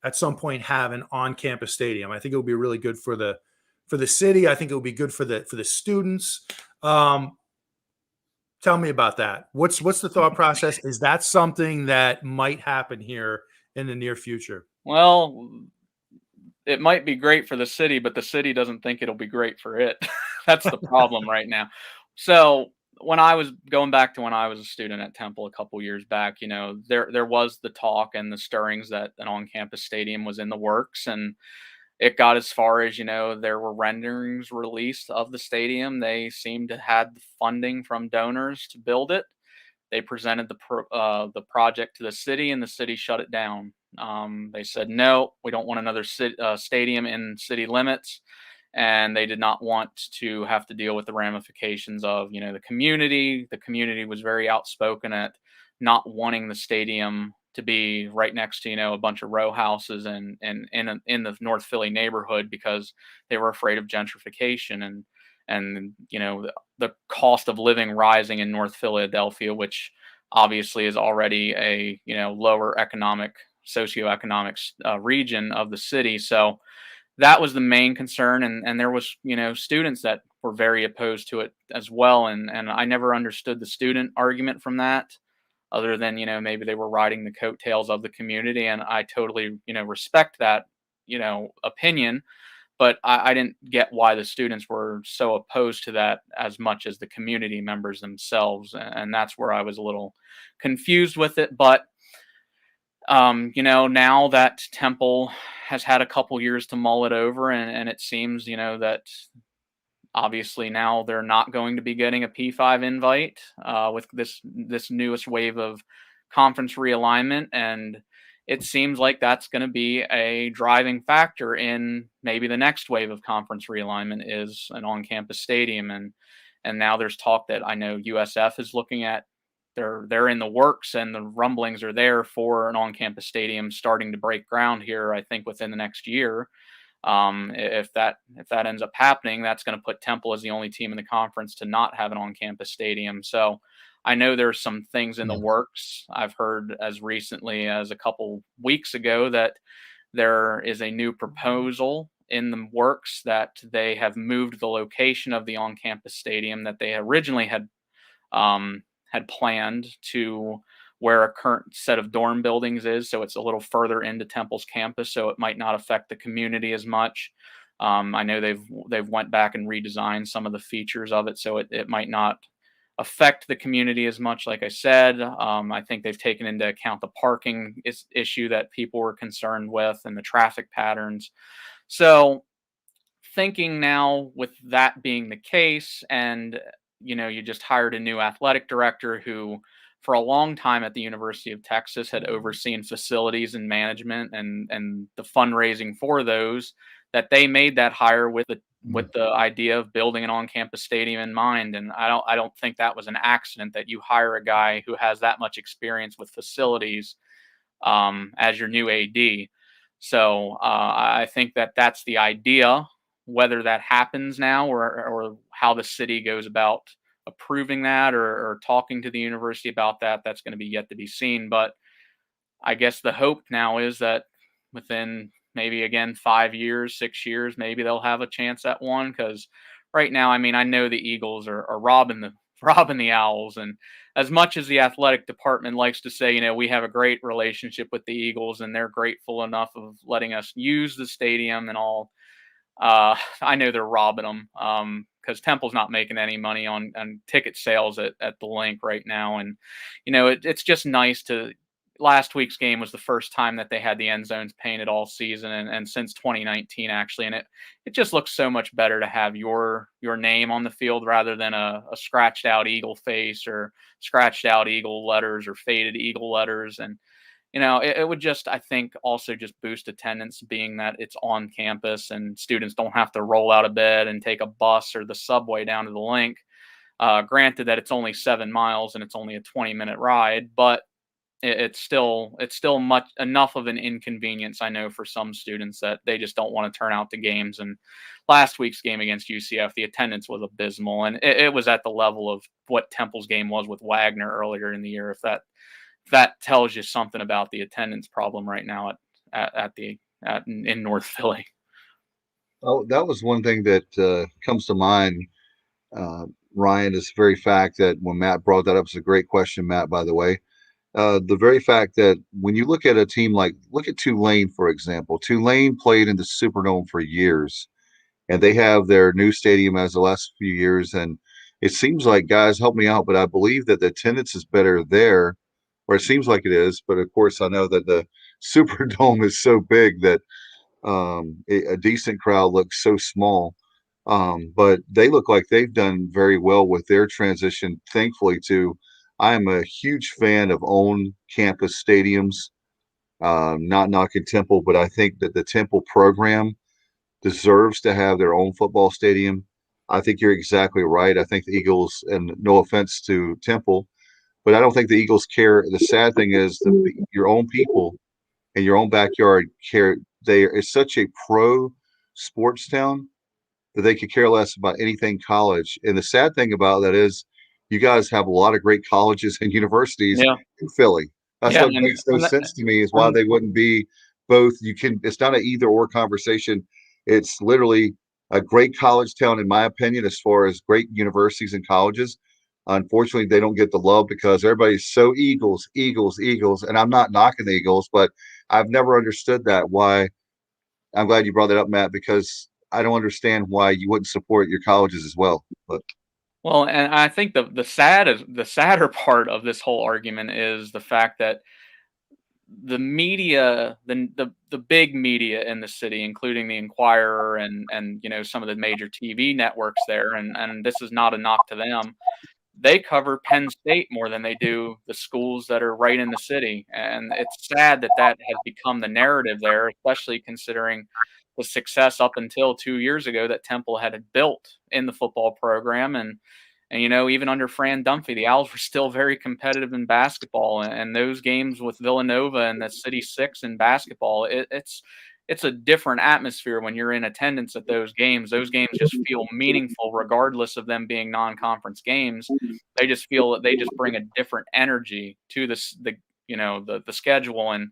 at some point have an on-campus stadium. I think it would be really good for the city. I think it would be good for the students. Tell me about that. What's the thought process? Is that something that might happen here in the near future? Well, it might be great for the city, but the city doesn't think it'll be great for it. That's the problem right now. So when I was going back to when I was a student at Temple a couple years back, there was the talk and the stirrings that an on-campus stadium was in the works, and it got as far as, there were renderings released of the stadium. They seemed to had the funding from donors to build it. They presented the project to the city, and the city shut it down. They said, no, we don't want another stadium in city limits. And they did not want to have to deal with the ramifications of, the community. The community was very outspoken at not wanting the stadium to be right next to, a bunch of row houses and in the North Philly neighborhood, because they were afraid of gentrification and the cost of living rising in North Philadelphia, which obviously is already a lower socioeconomic region of the city. So that was the main concern, and there was students that were very opposed to it as well, and I never understood the student argument from that, other than maybe they were riding the coattails of the community, and I totally respect that opinion, but I didn't get why the students were so opposed to that as much as the community members themselves, and that's where I was a little confused with it. But now that Temple has had a couple years to mull it over, and it seems, that obviously now they're not going to be getting a P5 invite with this newest wave of conference realignment, and it seems like that's going to be a driving factor in maybe the next wave of conference realignment is an on-campus stadium, and now there's talk that I know USF is looking at. They're in the works, and the rumblings are there for an on-campus stadium starting to break ground here, I think, within the next year. If that ends up happening, that's going to put Temple as the only team in the conference to not have an on-campus stadium. So I know there's some things in the works. I've heard as recently as a couple weeks ago that there is a new proposal in the works that they have moved the location of the on-campus stadium that they originally had planned to where a current set of dorm buildings is. So it's a little further into Temple's campus, so it might not affect the community as much. I know they've went back and redesigned some of the features of it, so it might not affect the community as much. Like I said, I think they've taken into account the parking issue that people were concerned with and the traffic patterns. So thinking now with that being the case, and you just hired a new athletic director who for a long time at the University of Texas had overseen facilities and management and the fundraising for those, that they made that hire with the idea of building an on-campus stadium in mind. And I don't think that was an accident that you hire a guy who has that much experience with facilities as your new AD. So I think that's the idea. Whether that happens now or how the city goes about approving that or talking to the university about that's going to be yet to be seen. But I guess the hope now is that within maybe, again, 5 years, 6 years, maybe they'll have a chance at one. Because right now, I mean, I know the Eagles are robbing the Owls. And as much as the athletic department likes to say, we have a great relationship with the Eagles and they're grateful enough of letting us use the stadium and all, I know they're robbing them because Temple's not making any money on ticket sales at the Link right now. And, it's just nice to – last week's game was the first time that they had the end zones painted all season and since 2019, actually. And it just looks so much better to have your name on the field rather than a scratched out Eagle face or scratched out Eagle letters or faded Eagle letters. And, it would just, I think, also just boost attendance, being that it's on campus and students don't have to roll out of bed and take a bus or the subway down to the Link. Granted that it's only 7 miles and it's only a 20-minute ride, but it's still much enough of an inconvenience, I know, for some students that they just don't want to turn out to games. And last week's game against UCF, the attendance was abysmal, and it was at the level of what Temple's game was with Wagner earlier in the year. If that tells you something about the attendance problem right now in North Philly. Oh, that was one thing that comes to mind, Ryan, is the very fact that when Matt brought that up, it's a great question, Matt, by the way. The very fact that when you look at a team look at Tulane, for example. Tulane played in the Superdome for years, and they have their new stadium as the last few years. And it seems like, guys, help me out, but I believe that the attendance is better there, or it seems like it is. But of course, I know that the Superdome is so big that a decent crowd looks so small. But they look like they've done very well with their transition, thankfully, to I am a huge fan of own campus stadiums. Not knocking Temple, but I think that the Temple program deserves to have their own football stadium. I think you're exactly right. I think the Eagles, and no offense to Temple, but I don't think the Eagles care. The sad thing is your own people in your own backyard care. It's such a pro sports town that they could care less about anything college. And the sad thing about that is you guys have a lot of great colleges and universities Yeah. in Philly. That's Yeah. what makes no sense to me, is why and they wouldn't be both. It's not an either or conversation. It's literally a great college town, in my opinion, as far as great universities and colleges. Unfortunately, they don't get the love because everybody's so Eagles, Eagles, Eagles. And I'm not knocking the Eagles, but I've never understood that. Why? I'm glad you brought that up, Matt, because I don't understand why you wouldn't support your colleges as well. But Well, and I think the sadder part of this whole argument is the fact that the media, the big media in the city, including the Inquirer and some of the major TV networks there, and this is not a knock to them. They cover Penn State more than they do the schools that are right in the city, and it's sad that that has become the narrative there, especially considering the success up until 2 years ago that Temple had built in the football program. And even under Fran Dunphy, the Owls were still very competitive in basketball, and those games with Villanova and the City Six in basketball, it's a different atmosphere when you're in attendance at those games. Those games just feel meaningful, regardless of them being non-conference games. They just feel that they just bring a different energy to the schedule, and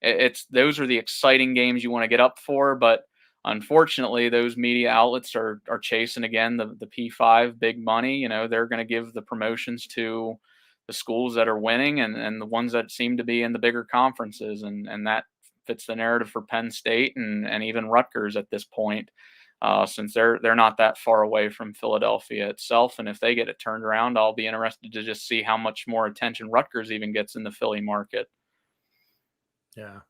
it's those are the exciting games you want to get up for, but unfortunately, those media outlets are chasing again the P5 big money. They're going to give the promotions to the schools that are winning and the ones that seem to be in the bigger conferences, and that fits the narrative for Penn State and even Rutgers at this point, since they're not that far away from Philadelphia itself. And if they get it turned around, I'll be interested to just see how much more attention Rutgers even gets in the Philly market. Yeah.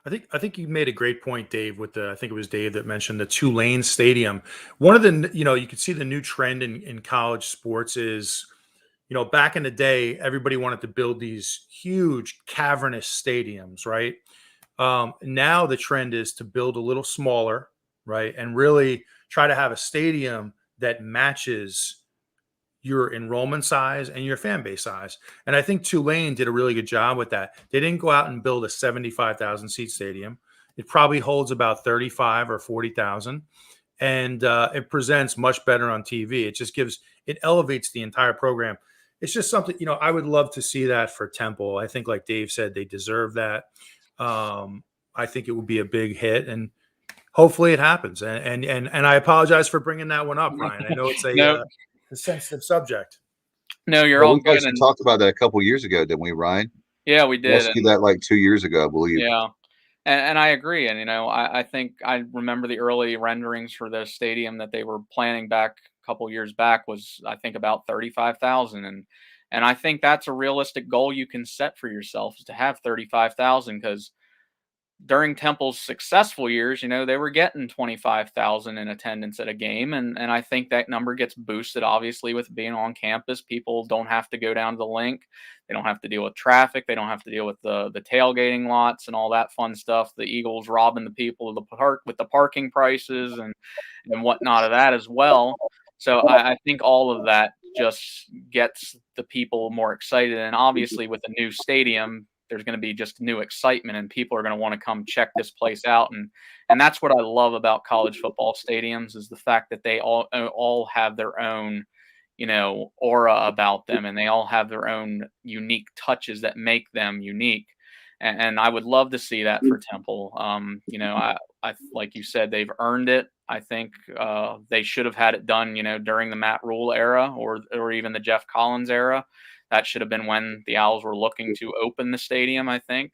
I think you made a great point, Dave, I think it was Dave that mentioned the Tulane Stadium. One of the, you could see the new trend in college sports is, back in the day, everybody wanted to build these huge cavernous stadiums, right? Now the trend is to build a little smaller, right? And really try to have a stadium that matches your enrollment size and your fan base size. And I think Tulane did a really good job with that. They didn't go out and build a 75,000 seat stadium. It probably holds about 35 or 40,000. And it presents much better on TV. It elevates the entire program. It's just something, I would love to see that for Temple. I think, like Dave said, they deserve that. I think it would be a big hit, and hopefully it happens. And I apologize for bringing that one up, Ryan. I know it's No, a sensitive subject. no, you're well, all we good. actually talked about that a couple years ago, didn't we, Ryan? Yeah, we We did. asked you that like 2 years ago, I believe. Yeah. And I agree. And, I think I remember the early renderings for the stadium that they were planning back a couple years back was, I think, about 35,000. And I think that's a realistic goal you can set for yourself, is to have 35,000, because during Temple's successful years, they were getting 25,000 in attendance at a game. And I think that number gets boosted, obviously, with being on campus. People don't have to go down to the link. They don't have to deal with traffic. They don't have to deal with the tailgating lots and all that fun stuff. The Eagles robbing the people of the park with the parking prices and whatnot of that as well. So I think all of that just gets the people more excited. And obviously, with a new stadium, there's going to be just new excitement, and people are going to want to come check this place out. And that's what I love about college football stadiums, is the fact that they all have their own, aura about them, and they all have their own unique touches that make them unique. And I would love to see that for Temple. I like you said, they've earned it. I think they should have had it done, during the Matt Rule era or even the Jeff Collins era. That should have been when the Owls were looking to open the stadium, I think.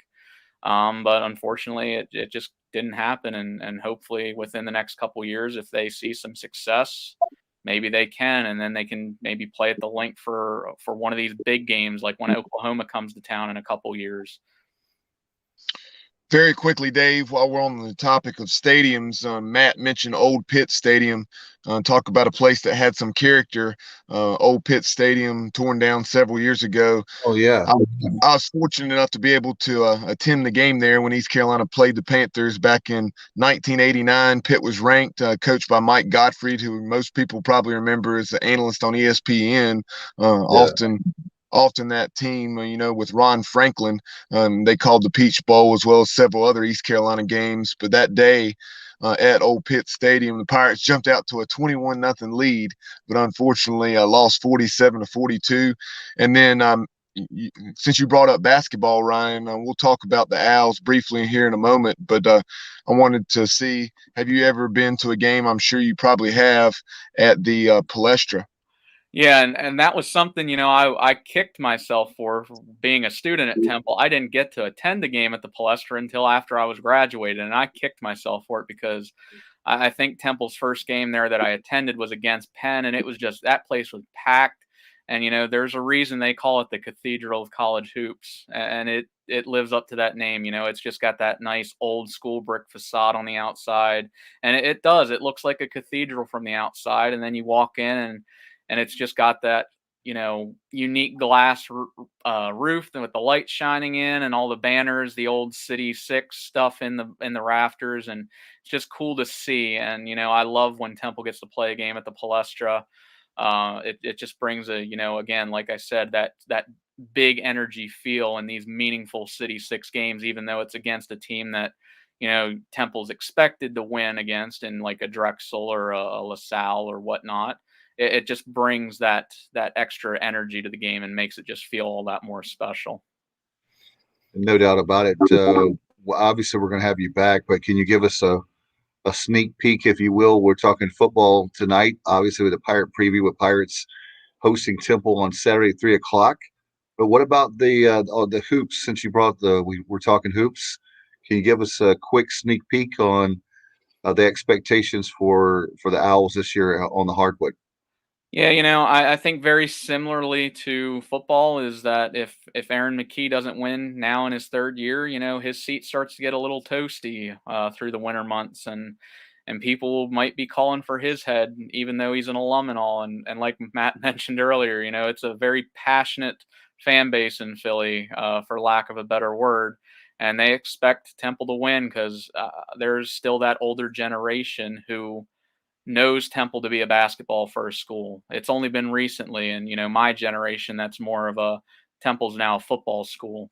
But unfortunately, it just didn't happen. And hopefully within the next couple of years, if they see some success, maybe they can, and then they can maybe play at the link for one of these big games, like when Oklahoma comes to town in a couple years. Very quickly, Dave, while we're on the topic of stadiums, Matt mentioned Old Pitt Stadium. Talk about a place that had some character. Old Pitt Stadium, torn down several years ago. Oh yeah. I was fortunate enough to be able to attend the game there when East Carolina played the Panthers back in 1989. Pitt was ranked, coached by Mike Gottfried, who most people probably remember as the analyst on ESPN. Often that team, with Ron Franklin, they called the Peach Bowl as well as several other East Carolina games. But that day at Old Pitt Stadium, the Pirates jumped out to a 21-0 lead, but unfortunately lost 47-42. And then since you brought up basketball, Ryan, we'll talk about the Owls briefly here in a moment. But I wanted to see, have you ever been to a game? I'm sure you probably have, at the Palestra. Yeah, and that was something, I kicked myself for being a student at Temple. I didn't get to attend the game at the Palestra until after I was graduated, and I kicked myself for it because I think Temple's first game there that I attended was against Penn, and it was just, that place was packed. And, there's a reason they call it the Cathedral of College Hoops, and it lives up to that name. It's just got that nice old school brick facade on the outside, and it does. It looks like a cathedral from the outside, and then you walk in and it's just got that, unique glass roof with the light shining in and all the banners, the old City 6 stuff in the rafters. And it's just cool to see. And, I love when Temple gets to play a game at the Palestra. It just brings again, like I said, that big energy feel in these meaningful City 6 games, even though it's against a team that, Temple's expected to win against, in like a Drexel or a LaSalle or whatnot. It just brings that extra energy to the game and makes it just feel all that more special. No doubt about it. Well, obviously, we're going to have you back, but can you give us a sneak peek, if you will? We're talking football tonight, obviously, with a Pirate preview with Pirates hosting Temple on Saturday at 3:00. But what about the hoops? Since you brought we're talking hoops, can you give us a quick sneak peek on the expectations for the Owls this year on the hardwood? Yeah, I think very similarly to football is that if Aaron McKie doesn't win now in his third year, his seat starts to get a little toasty through the winter months, and people might be calling for his head, even though he's an alum and all. And like Matt mentioned earlier, it's a very passionate fan base in Philly, for lack of a better word, and they expect Temple to win because there's still that older generation who knows Temple to be a basketball first school. It's only been recently, and my generation, that's more of a Temple's now a football school.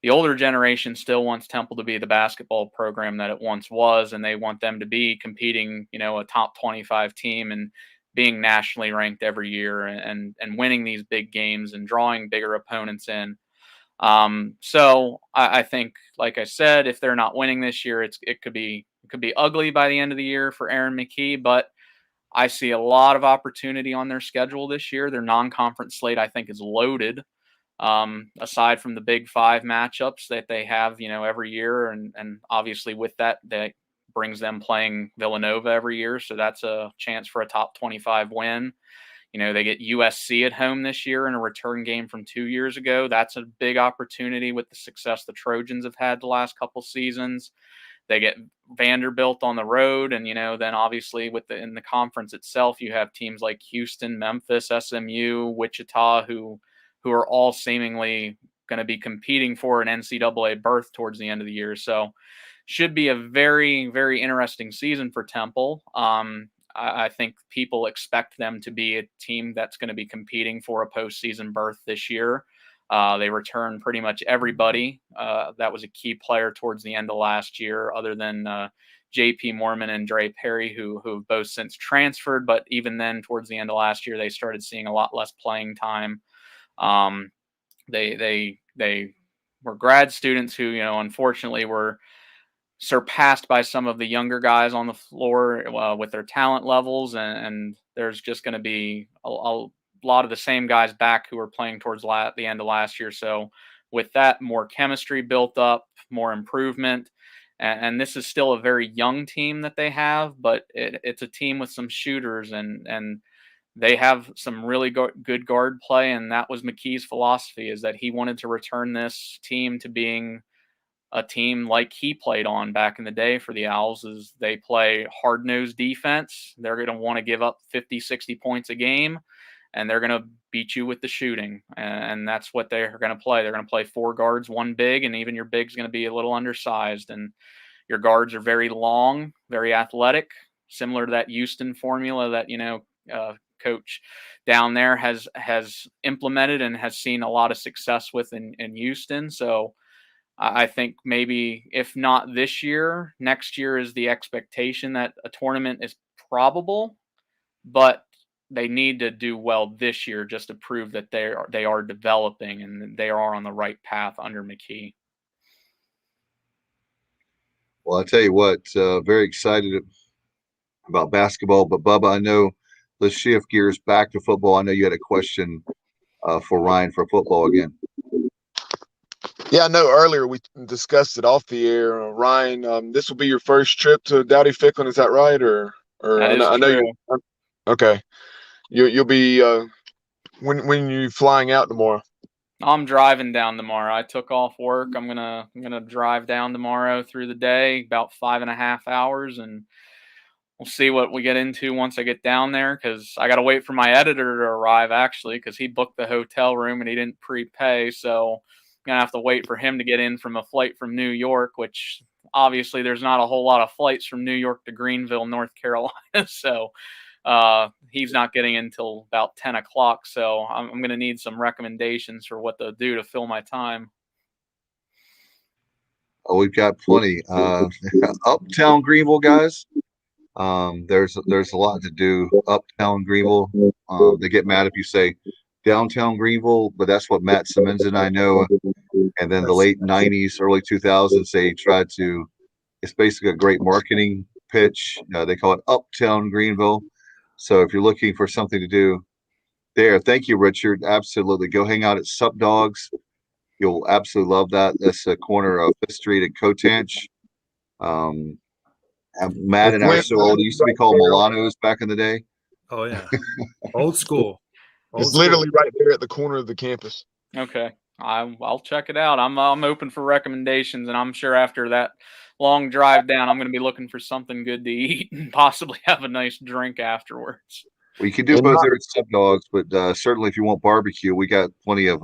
The older generation still wants Temple to be the basketball program that it once was, and they want them to be competing, a top 25 team and being nationally ranked every year, and winning these big games and drawing bigger opponents in. So I think, like I said, if they're not winning this year, it could be ugly by the end of the year for Aaron McKie, but I see a lot of opportunity on their schedule this year. Their non-conference slate, I think, is loaded. Aside from the Big Five matchups that they have, every year, and obviously with that brings them playing Villanova every year, so that's a chance for a top 25 win. They get USC at home this year in a return game from 2 years ago. That's a big opportunity with the success the Trojans have had the last couple seasons. They get Vanderbilt on the road, and then obviously in the conference itself, you have teams like Houston, Memphis, SMU, Wichita, who are all seemingly going to be competing for an NCAA berth towards the end of the year. So should be a very, very interesting season for Temple. I think people expect them to be a team that's going to be competing for a postseason berth this year. They return pretty much everybody. That was a key player towards the end of last year, other than J.P. Mormon and Dre Perry, who have both since transferred. But even then, towards the end of last year, they started seeing a lot less playing time. They were grad students who, unfortunately were surpassed by some of the younger guys on the floor with their talent levels, and there's just going to be a lot of the same guys back who were playing towards the end of last year. So with that, more chemistry built up, more improvement, and this is still a very young team that they have, but it's a team with some shooters, and they have some really good guard play, and that was McKee's philosophy, is that he wanted to return this team to being a team like he played on back in the day for the Owls. Is they play hard-nosed defense. They're going to want to give up 50, 60 points a game, and they're going to beat you with the shooting. And that's what they're going to play. They're going to play 4 guards, 1 big, and even your big's going to be a little undersized. And your guards are very long, very athletic, similar to that Houston formula that, coach down there has implemented and has seen a lot of success with in Houston. So I think maybe if not this year, next year is the expectation that a tournament is probable, but they need to do well this year just to prove that they are developing and they are on the right path under McKee. Well, I'll tell you what, very excited about basketball, but Bubba, I know, let's shift gears back to football. I know you had a question for Ryan for football again. Yeah, I know earlier we discussed it off the air. Ryan, this will be your first trip to Dowdy-Ficklen, is that right? Or That is I know true. you. Okay, you'll be when you flying out tomorrow. I'm driving down tomorrow. I took off work. I'm gonna drive down tomorrow through the day, about 5.5 hours, and we'll see what we get into once I get down there, because I got to wait for my editor to arrive, actually, because he booked the hotel room and he didn't prepay. So I'm going to have to wait for him to get in from a flight from New York, which obviously there's not a whole lot of flights from New York to Greenville, North Carolina. So he's not getting in until about 10 o'clock. So I'm going to need some recommendations for what to do to fill my time. Oh, we've got plenty. Uptown Greenville, guys. There's a lot to do uptown Greenville. They get mad if you say downtown Greenville, but that's what Matt Simmons and I know. And then the late 90s, early 2000s, they tried to, it's basically a great marketing pitch. They call it Uptown Greenville. So if you're looking for something to do there, thank you, Richard. Absolutely. Go hang out at Sup Dogs. You'll absolutely love that. That's the corner of 5th Street and Cotanch. Matt and I are so old. It used to be called Milano's back in the day. Oh, yeah. Old school. It's literally right there at the corner of the campus. Okay. I'll check it out. I'm open for recommendations, and I'm sure after that long drive down, I'm going to be looking for something good to eat and possibly have a nice drink afterwards. Well, you can do both there at Sup Dogs, but certainly if you want barbecue, we got plenty of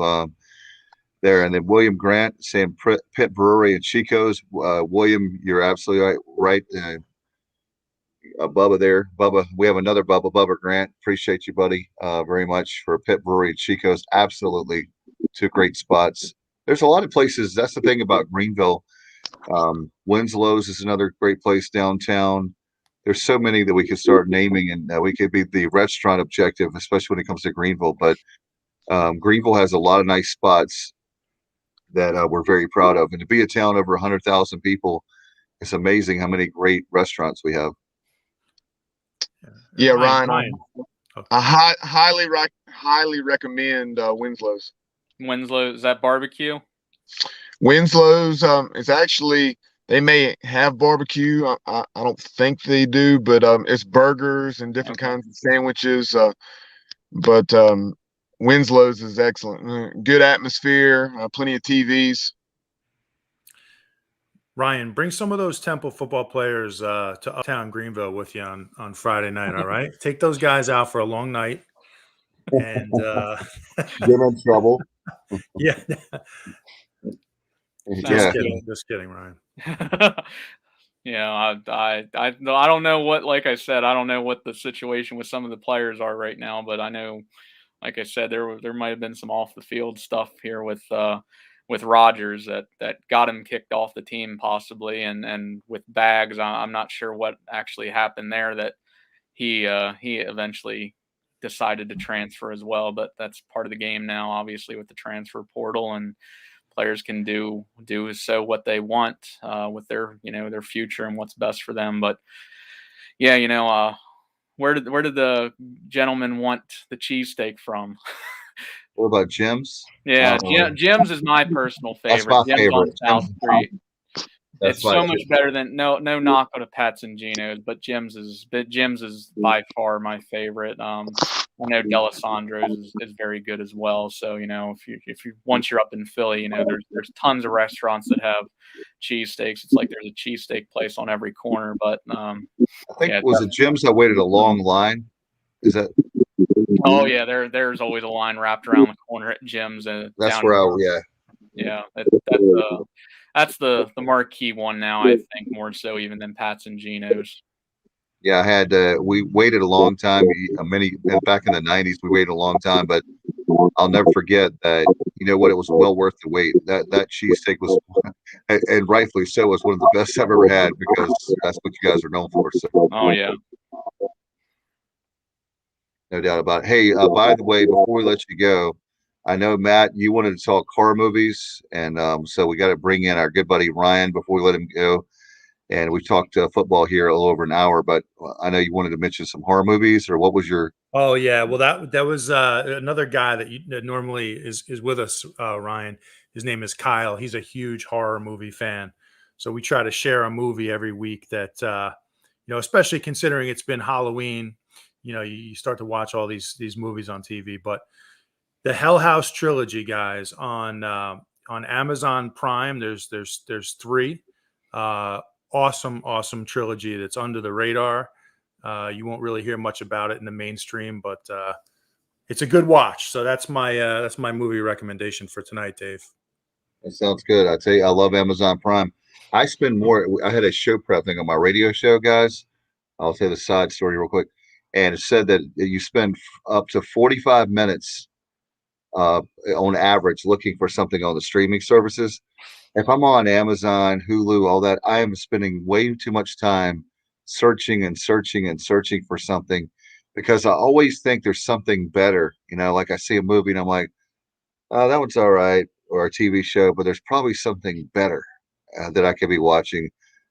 there. And then William Grant saying Pitt Brewery and Chico's. William, you're absolutely right. Bubba there. Bubba, we have another Bubba Grant. Appreciate you, buddy, very much for Pitt Brewery and Chico's. Absolutely 2 great spots. There's a lot of places. That's the thing about Greenville. Winslow's is another great place downtown. There's so many that we could start naming, and we could be the restaurant objective, especially when it comes to Greenville. But Greenville has a lot of nice spots that we're very proud of. And to be a town over 100,000 people, it's amazing how many great restaurants we have. Yeah, Ryan. I highly recommend Winslow's. Winslow, is that barbecue? Winslow's is actually, they may have barbecue. I don't think they do, but it's burgers and different kinds of sandwiches. But Winslow's is excellent. Good atmosphere, plenty of TVs. Ryan, bring some of those Temple football players to Uptown Greenville with you on Friday night, all right? Take those guys out for a long night. And get in trouble. Yeah. Just kidding, Ryan. Yeah, I don't know what, like I said, I don't know what the situation with some of the players are right now, but I know, like I said, there might have been some off the field stuff here with Rodgers that got him kicked off the team possibly, and with Bags, I'm not sure what actually happened there, that he eventually decided to transfer as well, but that's part of the game now, obviously, with the transfer portal, and players can do so what they want with their their future and what's best for them. But yeah, where did the gentleman want the cheesesteak from? What about Jim's? Yeah, Jim's is my personal favorite. That's my Jim's favorite. on South Street. That's it's so much better than no knock on a Pat's and Geno's, but Jim's is by far my favorite. I know Delisandro's is very good as well. So, if you once you're up in Philly, there's tons of restaurants that have cheesesteaks. It's like there's a cheesesteak place on every corner. But I think yeah, was it Jim's? I waited a long line. Is that? oh yeah, there's always a line wrapped around the corner at Jim's and That's down. where Yeah, that's the marquee one now. I think more so even than Pat's and Geno's. Yeah, I had we waited a long time. Back in the '90s, we waited a long time, but I'll never forget that. You know what? It was well worth the wait. That cheesesteak was, and rightfully so, was one of the best I've ever had because that's what you guys are known for. So, Oh yeah. no doubt about it. Hey, by the way, before we let you go, I know Matt, you wanted to talk horror movies, and so we got to bring in our good buddy Ryan before we let him go. And we've talked football here a little over an hour, but I know you wanted to mention some horror movies, or what was your? Oh yeah, well that was another guy that normally is with us, Ryan. His name is Kyle. He's a huge horror movie fan, so we try to share a movie every week that especially considering it's been Halloween. You start to watch all these movies on TV, but the Hell House trilogy, guys, on Amazon Prime. There's three. Awesome trilogy that's under the radar. You won't really hear much about it in the mainstream, but it's a good watch. So that's my movie recommendation for tonight, Dave. That sounds good. I tell you, I love Amazon Prime. I spend more. I had a show prep thing on my radio show, guys. I'll tell the side story real quick, and it said that you spend up to 45 minutes on average looking for something on the streaming services. If I'm on Amazon, Hulu, all that, I am spending way too much time searching and searching and searching for something because I always think there's something better. Like I see a movie and I'm like, oh, that one's all right, or a TV show, but there's probably something better that I could be watching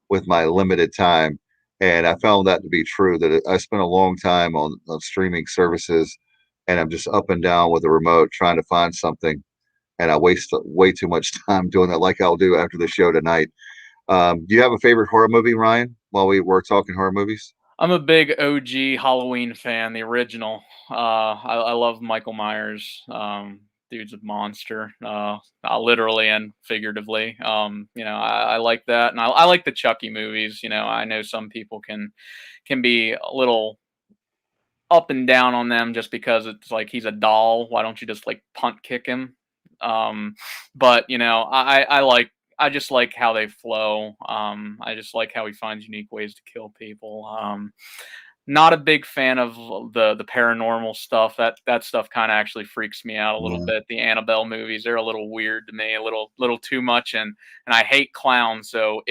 with my limited time. And I found that to be true, that I spent a long time on streaming services and I'm just up and down with the remote trying to find something. And I waste way too much time doing that, like I'll do after the show tonight. Do you have a favorite horror movie, Ryan, while we're talking horror movies? I'm a big OG Halloween fan, the original. I love Michael Myers. Dude's a monster, literally and figuratively. I like that, and I like the Chucky movies. I know some people can be a little up and down on them just because it's like he's a doll. Why don't you just like punt kick him? But I just like how they flow. I just like how he finds unique ways to kill people. Not a big fan of the paranormal stuff. That stuff kind of actually freaks me out a little bit. The Annabelle movies, they're a little weird to me, a little too much, and I hate clowns, so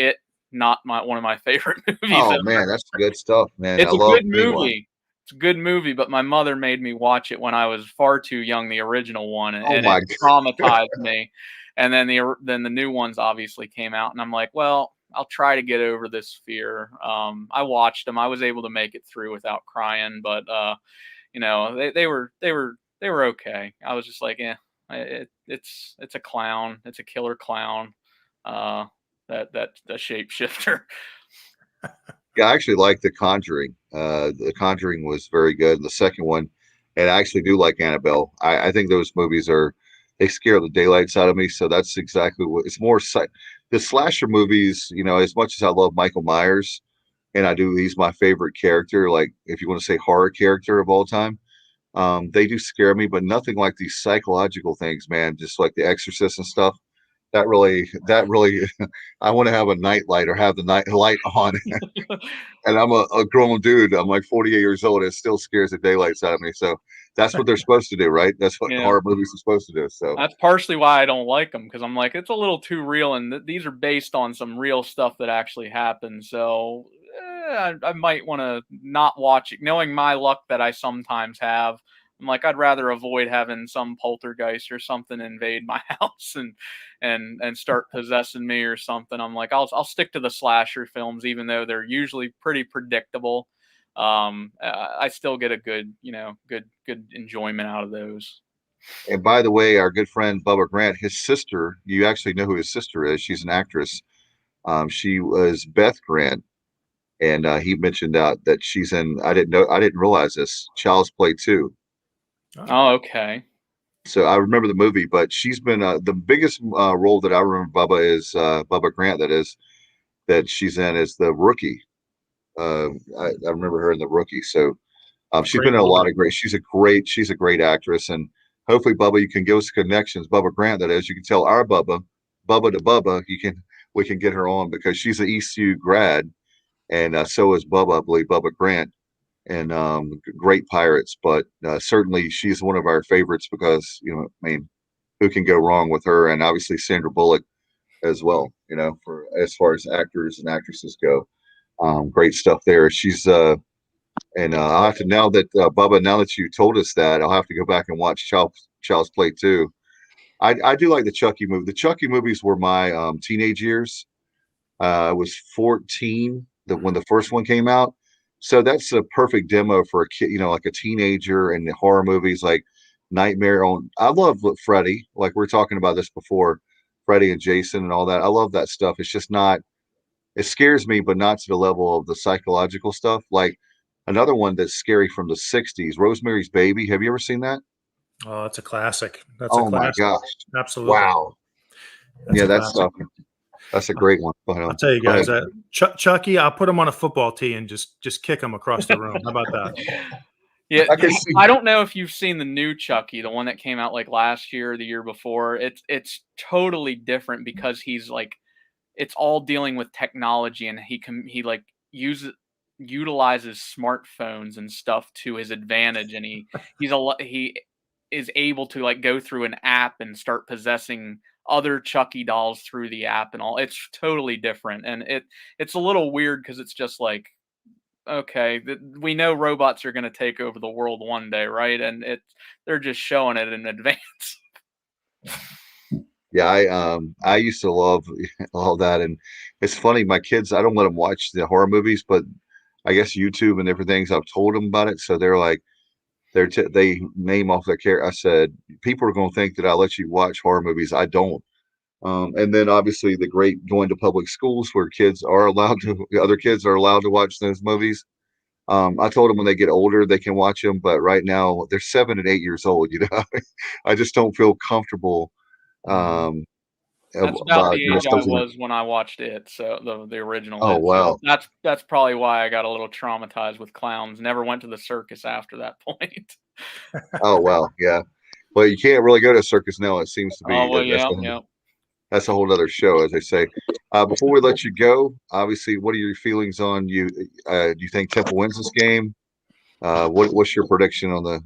not one of my favorite movies. Oh ever. Man, that's good stuff, man. It's I a love good movie. It's a good movie, but my mother made me watch it when I was far too young, the original one, and it traumatized me. And then the new ones obviously came out, and I'm like, well, I'll try to get over this fear. I watched them. I was able to make it through without crying, but they were okay. I was just like, yeah, it's a clown. It's a killer clown. That shapeshifter. Yeah, I actually like The Conjuring. The Conjuring was very good. The second one, and I actually do like Annabelle. I think those movies they scare the daylights out of me. So that's exactly what it's more. The slasher movies, as much as I love Michael Myers, and he's my favorite character. Like if you want to say horror character of all time, they do scare me, but nothing like these psychological things, man. Just like The Exorcist and stuff. That really, I want to have a night light or have the night light on. And I'm a grown dude. I'm like 48 years old. It still scares the daylights out of me. So that's what they're supposed to do, right? That's what horror movies are supposed to do. So that's partially why I don't like them, because I'm like, it's a little too real, and these are based on some real stuff that actually happened. So I might want to not watch it, knowing my luck that I sometimes have. I'm like, I'd rather avoid having some poltergeist or something invade my house and start possessing me or something. I'm like, I'll stick to the slasher films, even though they're usually pretty predictable. I still get a good enjoyment out of those. And by the way, our good friend Bubba Grant, his sister, you actually know who his sister is. She's an actress. She was Beth Grant, and he mentioned out that she's in. I didn't realize this. Child's Play 2. Oh, okay. So I remember the movie, but she's been the biggest role that I remember Bubba is Bubba Grant. That she's in is the Rookie. I remember her in the Rookie. So she's Great been in a lot movie. of great. She's a great actress, and hopefully Bubba, you can give us connections. Bubba Grant, that is, you can tell our Bubba to Bubba, we can get her on because she's an ECU grad, and so is Bubba, I believe, Bubba Grant, and great Pirates. But certainly she's one of our favorites because I mean, who can go wrong with her? And obviously Sandra Bullock as well. For as far as actors and actresses go, great stuff there. She's and I'll have to Bubba. Now that you told us that, I'll have to go back and watch Child's Play too. I do like the Chucky movie. The Chucky movies were my teenage years. I was 14 when the first one came out, so that's a perfect demo for a kid. Like a teenager, and the horror movies like Nightmare on. I love Freddy. Like we were talking about this before, Freddy and Jason and all that. I love that stuff. It's just not. It scares me, but not to the level of the psychological stuff. Like another one that's scary from the 60s, Rosemary's Baby. Have you ever seen that? Oh, it's a classic. That's a Oh my classic. gosh. Absolutely. Wow. That's Yeah, a classic. that's a great one. But, I'll tell you go guys ahead. that Chucky, I'll put him on a football tee and just kick him across the room. How about that? Yeah, I can see. I don't know if you've seen the new Chucky, the one that came out like last year or the year before. It's totally different because he's like, it's all dealing with technology, and he like utilizes smartphones and stuff to his advantage, and he is able to like go through an app and start possessing other Chucky dolls through the app and all. It's totally different, and it's a little weird because it's just like, okay, we know robots are going to take over the world one day, right? And they're just showing it in advance. Yeah, I used to love all that, and it's funny. My kids, I don't let them watch the horror movies, but I guess YouTube and different things. I've told them about it, so they're like, they name off their character. I said, people are going to think that I let you watch horror movies. I don't. And then obviously the great going to public schools where other kids are allowed to watch those movies. I told them when they get older they can watch them, but right now they're 7 and 8 years old. I just don't feel comfortable um, That's about about the age I something. was when I watched it, so the original Oh It. So wow, that's probably why I got a little traumatized with clowns. Never went to the circus after that point. oh wow, yeah. Well, you can't really go to a circus now. It seems to Oh be well, yeah, yeah. that's a whole other show, as they say. Before we let you go, obviously, what are your feelings on you? Do you think Temple wins this game? What's your prediction on the?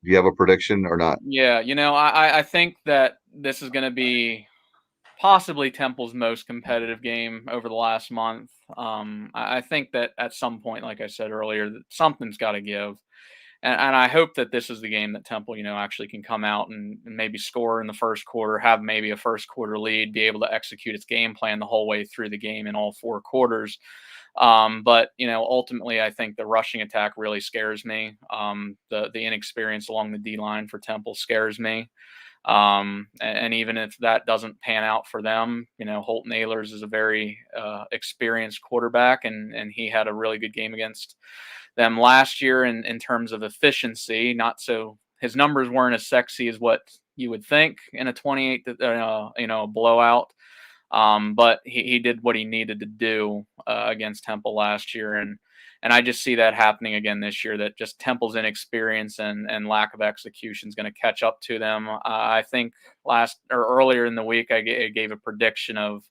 Do you have a prediction or not? Yeah, I think that this is going to be possibly Temple's most competitive game over the last month. I think that at some point, like I said earlier, that something's got to give. And I hope that this is the game that Temple, actually can come out and maybe score in the first quarter, have maybe a first quarter lead, be able to execute its game plan the whole way through the game in all four quarters. But ultimately, I think the rushing attack really scares me. The inexperience along the D line for Temple scares me. And even if that doesn't pan out for them, Holton Ahlers is a very experienced quarterback, and he had a really good game against them last year in terms of efficiency. Not so his numbers weren't as sexy as what you would think in a 28 blowout. But he did what he needed to do against Temple last year, and I just see that happening again this year. That just Temple's inexperience and lack of execution is going to catch up to them. I think earlier in the week I gave a prediction of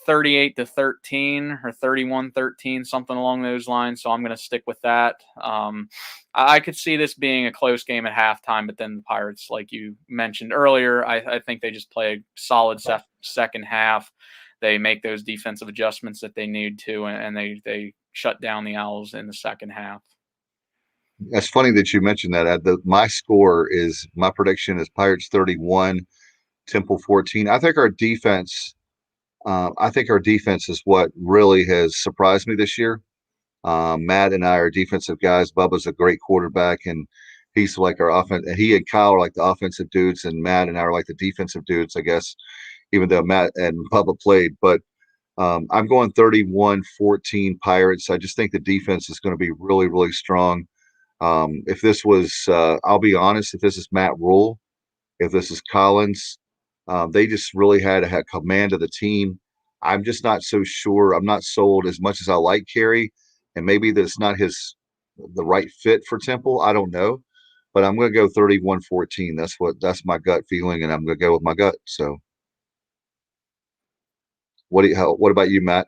38-13 or 31-13, something along those lines. So I'm going to stick with that. I could see this being a close game at halftime, but then the Pirates, like you mentioned earlier, I think they just play a solid second half. They make those defensive adjustments that they need to, and they shut down the Owls in the second half. That's funny that you mentioned that. My prediction is Pirates 31, Temple 14. I think our defense. I think our defense is what really has surprised me this year. Matt and I are defensive guys. Bubba's a great quarterback, and he's like our offense. And he and Kyle are like the offensive dudes, and Matt and I are like the defensive dudes, I guess, even though Matt and Bubba played. But I'm going 31-14 Pirates. I just think the defense is going to be really, really strong. If this was, I'll be honest, if this is Matt Rule, if this is Collins, they just really had command of the team. I'm just not so sure. I'm not sold as much as I like Carey, and maybe that's not the right fit for Temple. I don't know, but I'm going to go 31-14. That's my gut feeling, and I'm going to go with my gut. So, what about you, Matt?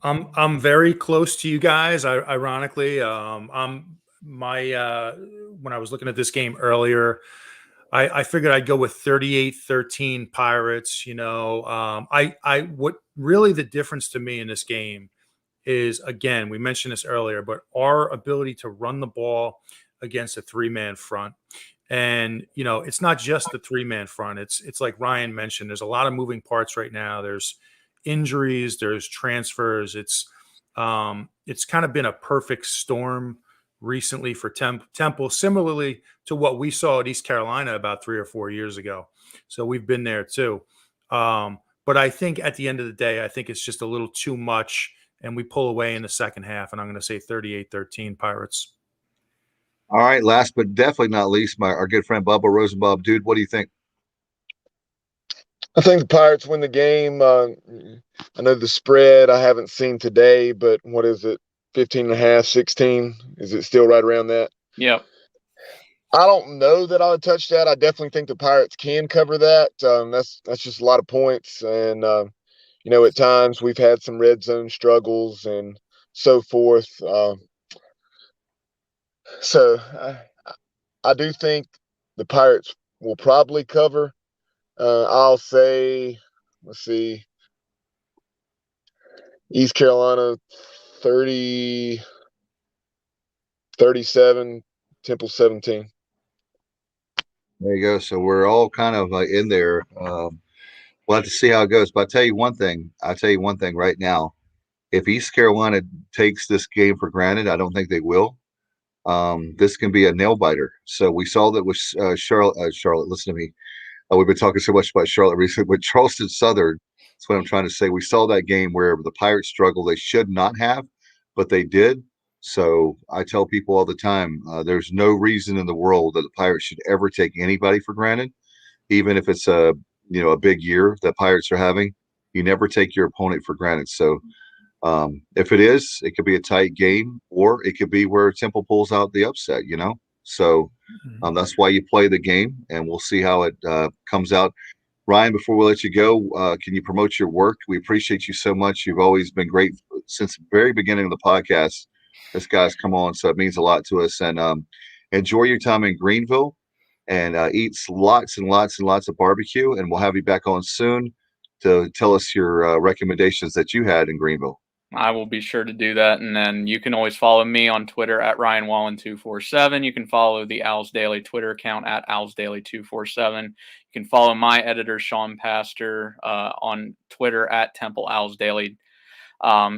I'm very close to you guys. Ironically, I'm my when I was looking at this game earlier, I figured I'd go with 38-13 Pirates. I what really the difference to me in this game is, again, we mentioned this earlier, but our ability to run the ball against a three-man front. And it's not just the three-man front. It's like Ryan mentioned. There's a lot of moving parts right now. There's injuries. There's transfers. It's kind of been a perfect storm recently for Temple, similarly to what we saw at East Carolina about 3 or 4 years ago. So we've been there too. But I think at the end of the day, I think it's just a little too much, and we pull away in the second half. And I'm going to say 38-13 Pirates. All right, last but definitely not least, our good friend Bubba Rosenbaum. Dude, what do you think? I think the Pirates win the game. I know the spread I haven't seen today, but what is it? 15.5, 16? Is it still right around that? Yep. I don't know that I would touch that. I definitely think the Pirates can cover that. That's just a lot of points, and at times we've had some red zone struggles and so forth. So I do think the Pirates will probably cover. I'll say, let's see, East Carolina 30, 37, Temple 17. There you go. So we're all kind of in there. We'll have to see how it goes. But I'll tell you one thing right now. If East Carolina takes this game for granted, I don't think they will. This can be a nail biter. So we saw that with Charlotte. Charlotte, listen to me. We've been talking so much about Charlotte recently, but Charleston Southern. That's what I'm trying to say. We saw that game where the Pirates struggled. They should not have, but they did. So I tell people all the time, there's no reason in the world that the Pirates should ever take anybody for granted, even if it's a big year that Pirates are having. You never take your opponent for granted. So if it is, it could be a tight game, or it could be where Temple pulls out the upset. So that's why you play the game, and we'll see how it comes out. Ryan, before we let you go, can you promote your work? We appreciate you so much. You've always been great since the very beginning of the podcast. This guy's come on, so it means a lot to us. And enjoy your time in Greenville, and eat lots and lots and lots of barbecue. And we'll have you back on soon to tell us your recommendations that you had in Greenville. I will be sure to do that. And then you can always follow me on Twitter at Ryan Wallen 247. You can follow the Owls Daily Twitter account at Owls Daily 247. You can follow my editor, Sean Pastor, on Twitter at Temple Owls Daily.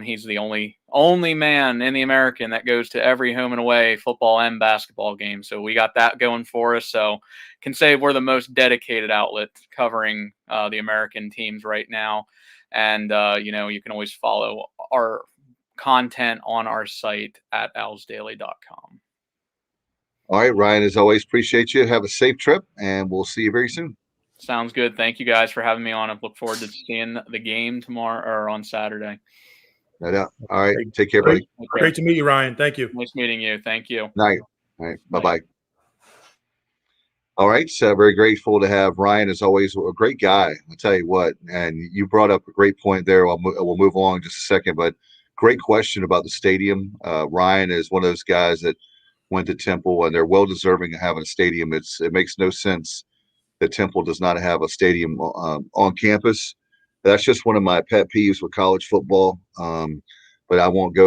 He's the only man in the American that goes to every home and away football and basketball game. So we got that going for us. So can say we're the most dedicated outlet covering the American teams right now. And, you can always follow our content on our site at owlsdaily.com. All right, Ryan, as always, appreciate you. Have a safe trip, and we'll see you very soon. Sounds good. Thank you guys for having me on. I look forward to seeing the game tomorrow or on Saturday. No doubt. All right. Take care, buddy. Great to meet you, Ryan. Thank you. Nice meeting you. Thank you. Night. All right. Bye-bye. All right. So very grateful to have Ryan, as always, a great guy. I'll tell you what, and you brought up a great point there. We'll move along in just a second, but great question about the stadium. Ryan is one of those guys that went to Temple, and they're well deserving of having a stadium. It makes no sense that Temple does not have a stadium on campus. That's just one of my pet peeves with college football. But I won't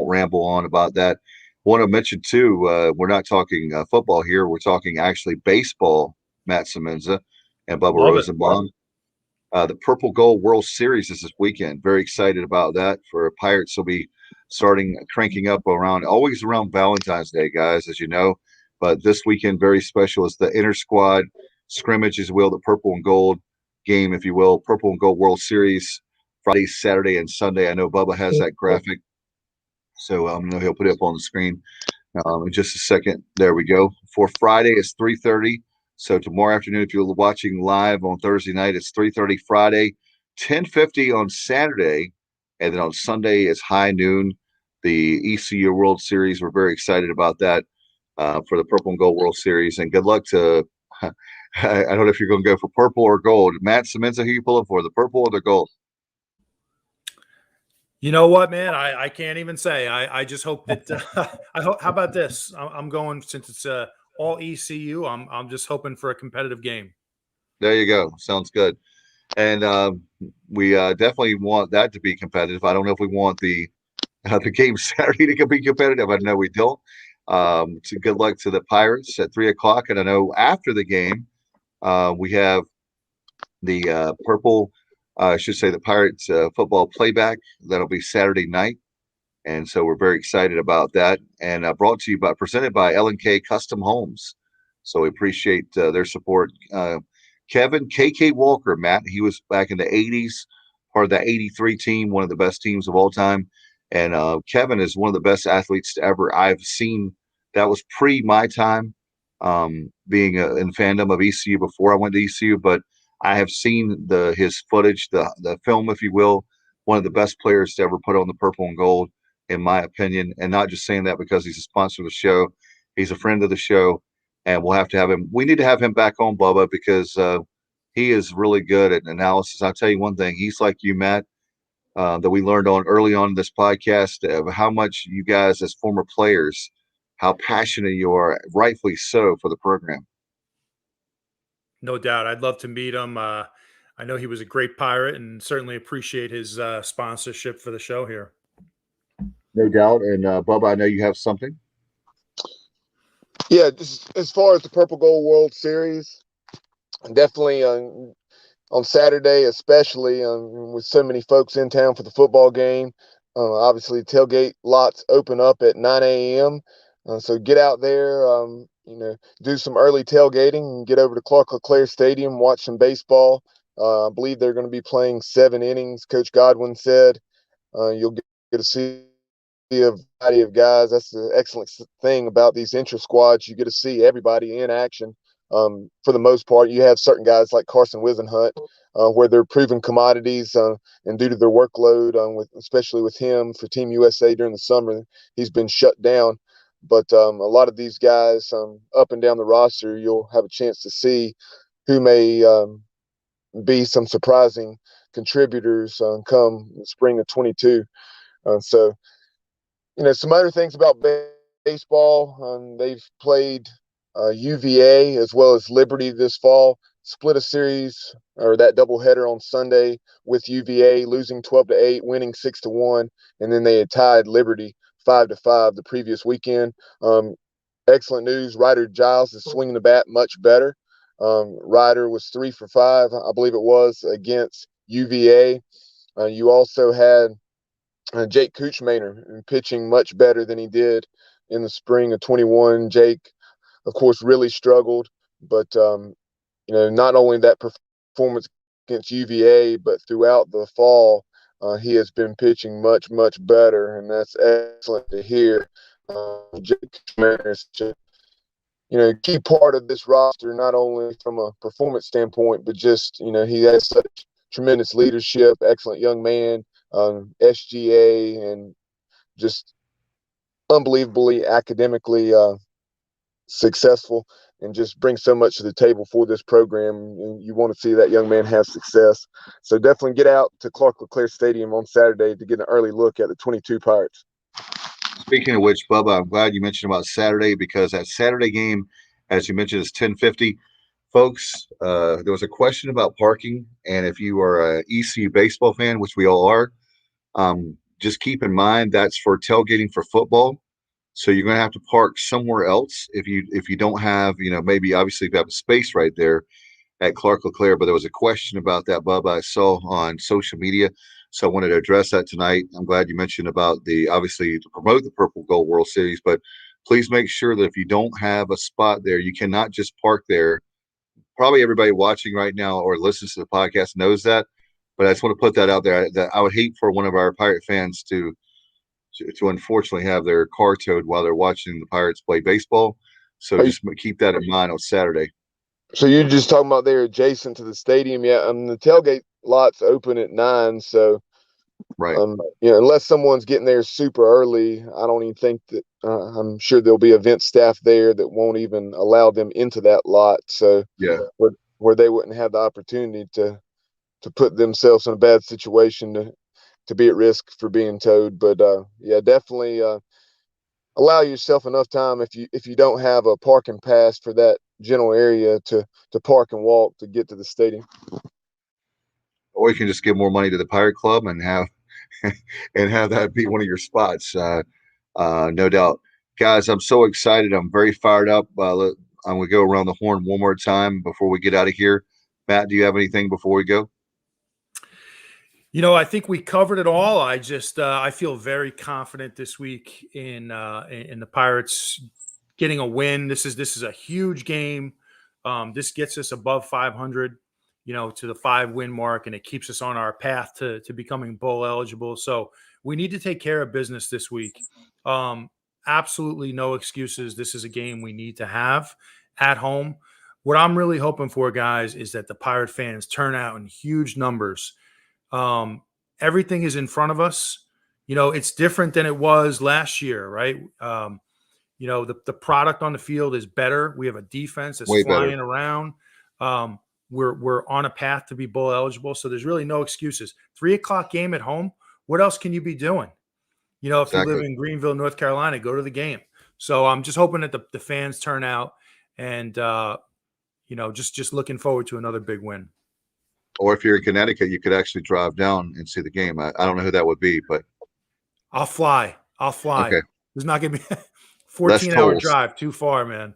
ramble on about that. Want to mention too, we're not talking football here. We're talking actually baseball. Matt Semenza and Bubba Rosenbaum. The Purple Gold World Series is this weekend. Very excited about that. For Pirates, will be cranking up always around Valentine's Day, guys, as you know. But this weekend, very special, is the inter squad scrimmage, as well, the purple and gold game, if you will, Purple and Gold World Series, Friday, Saturday, and Sunday. I know Bubba has that graphic. So I know he'll put it up on the screen in just a second. There we go. For Friday, it's 3:30. So tomorrow afternoon, if you're watching live on Thursday night, it's 3:30 Friday, 10:50 on Saturday, and then on Sunday it's high noon. The ECU World Series. We're very excited about that for the Purple and Gold World Series. And good luck to. I don't know if you're going to go for purple or gold. Matt Semenza, who you pulling for, the purple or the gold? You know what, man? I can't even say. I just hope that I hope. How about this? I'm going, since it's all ECU. I'm just hoping for a competitive game. There you go. Sounds good. And we definitely want that to be competitive. I don't know if we want the game Saturday to be competitive. I know we don't. So good luck to the Pirates at 3:00. And I know after the game, we have the purple. I should say the Pirates football playback. That'll be Saturday night. And so we're very excited about that. And brought to you presented by L&K Custom Homes. So we appreciate their support. Kevin KK Walker, Matt, he was back in the 80s, part of that 83 team, one of the best teams of all time. And Kevin is one of the best athletes ever I've seen. That was pre my time being in fandom of ECU before I went to ECU, but I have seen his footage, the film, if you will. One of the best players to ever put on the purple and gold, in my opinion. And not just saying that because he's a sponsor of the show. He's a friend of the show. And we'll have to have him. We need to have him back on, Bubba, because he is really good at analysis. I'll tell you one thing. He's like you, Matt, that we learned on early on in this podcast of how much you guys as former players, how passionate you are, rightfully so, for the program. No doubt. I'd love to meet him. I know he was a great Pirate, and certainly appreciate his sponsorship for the show here. No doubt. And Bubba, I know you have something. Yeah, as far as the Purple Gold World Series, definitely on Saturday, especially with so many folks in town for the football game. Obviously, tailgate lots open up at 9 a.m. So get out there, do some early tailgating and get over to Clark LeClaire Stadium, watch some baseball. I believe they're going to be playing 7 innings, Coach Godwin said. You'll get to see a variety of guys. That's the excellent thing about these intra squads. You get to see everybody in action. For the most part, you have certain guys like Carson Wisenhunt, where they're proven commodities, and due to their workload, especially with him for Team USA during the summer, he's been shut down. But a lot of these guys up and down the roster, you'll have a chance to see who may be some surprising contributors come spring of 22. So, some other things about baseball. They've played UVA as well as Liberty this fall, split a series or that doubleheader on Sunday with UVA, losing 12-8, winning 6-1, and then they had tied Liberty 5-5 the previous weekend. Excellent news. Ryder Giles is swinging the bat much better. Ryder was 3 for 5, I believe it was, against UVA. You also had Jake Kuchmaner pitching much better than he did in the spring of 21. Jake, of course, really struggled, but not only that performance against UVA, but throughout the fall, he has been pitching much, much better, and that's excellent to hear. Jake Kuchmaner is a key part of this roster, not only from a performance standpoint, but just he has such tremendous leadership, excellent young man. SGA, and just unbelievably academically successful, and just brings so much to the table for this program. And you want to see that young man have success. So definitely get out to Clark LeClaire Stadium on Saturday to get an early look at the 22 Pirates. Speaking of which, Bubba, I'm glad you mentioned about Saturday, because that Saturday game, as you mentioned, is 10:50. Folks, there was a question about parking, and if you are a ECU baseball fan, which we all are, just keep in mind that's for tailgating for football. So you're going to have to park somewhere else if you don't have, maybe obviously if you have a space right there at Clark LeClaire. But there was a question about that, Bubba, I saw on social media. So I wanted to address that tonight. I'm glad you mentioned about obviously to promote the Purple Gold World Series, but please make sure that if you don't have a spot there, you cannot just park there. Probably everybody watching right now or listens to the podcast knows that, but I just want to put that out there, that I would hate for one of our Pirate fans to to unfortunately have their car towed while they're watching the Pirates play baseball. So just keep that in mind on Saturday. So you're just talking about they're adjacent to the stadium, yeah? The tailgate lots open at 9, so Right. unless someone's getting there super early, I don't even think that. I'm sure there'll be event staff there that won't even allow them into that lot. So Yeah. where they wouldn't have the opportunity to put themselves in a bad situation to be at risk for being towed. But yeah, definitely allow yourself enough time if you don't have a parking pass for that general area to park and walk to get to the stadium. Or you can just give more money to the Pirate Club and have that be one of your spots. No doubt. Guys, I'm so excited. I'm very fired up. I'm going to go around the horn one more time before we get out of here. Matt, do you have anything before we go? I think we covered it all. I just I feel very confident this week in the Pirates getting a win. This is a huge game. This gets us above 500, to the 5-win mark, and it keeps us on our path to becoming bowl eligible. So we need to take care of business this week. Absolutely no excuses. This is a game we need to have at home. What I'm really hoping for, guys, is that the Pirate fans turn out in huge numbers. Everything is in front of us. It's different than it was last year, right? The product on the field is better. We have a defense that's Way flying better. around. We're on a path to be bowl eligible. So there's really no excuses. 3:00 game at home. What else can you be doing? If you live in Greenville, North Carolina, go to the game. So I'm just hoping that the fans turn out and, just looking forward to another big win. Or if you're in Connecticut, you could actually drive down and see the game. I don't know who that would be, but I'll fly. Okay. There's not going to be 14-hour drive. Too far, man.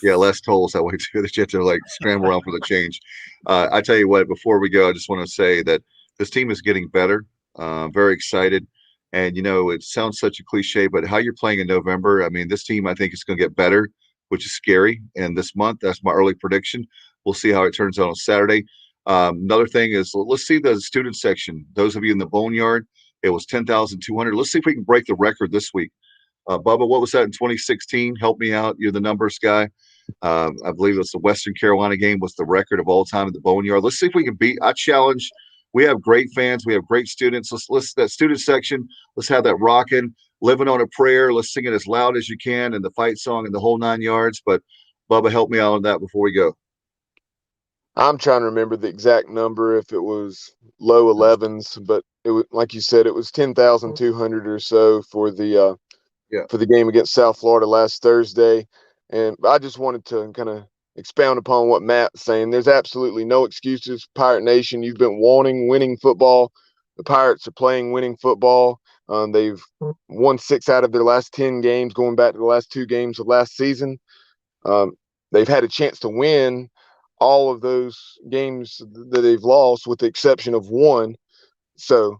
Yeah, less tolls that way too. That you have to scramble around for the change. I tell you what, before we go, I just want to say that this team is getting better. Very excited. And, it sounds such a cliche, but how you're playing in November, I mean, this team, I think, is going to get better, which is scary. And this month, that's my early prediction. We'll see how it turns out on Saturday. Another thing is, let's see the student section. Those of you in the Boneyard, it was 10,200. Let's see if we can break the record this week. Bubba, what was that in 2016? Help me out. You're the numbers guy. I believe it's the Western Carolina game was the record of all time at the Boneyard. Let's see if we can beat. I challenge. We have great fans. We have great students. Let's that student section. Let's have that rocking, living on a prayer. Let's sing it as loud as you can and the fight song and the whole 9 yards. But Bubba, help me out on that before we go. I'm trying to remember the exact number if it was low 11s, but it was, like you said, it was 10,200 or so for the game against South Florida last Thursday. And I just wanted to kind of expound upon what Matt's saying. There's absolutely no excuses. Pirate Nation, you've been wanting winning football. The Pirates are playing winning football. They've won 6 out of their last 10 games, going back to the last 2 games of last season. They've had a chance to win all of those games that they've lost with the exception of one. So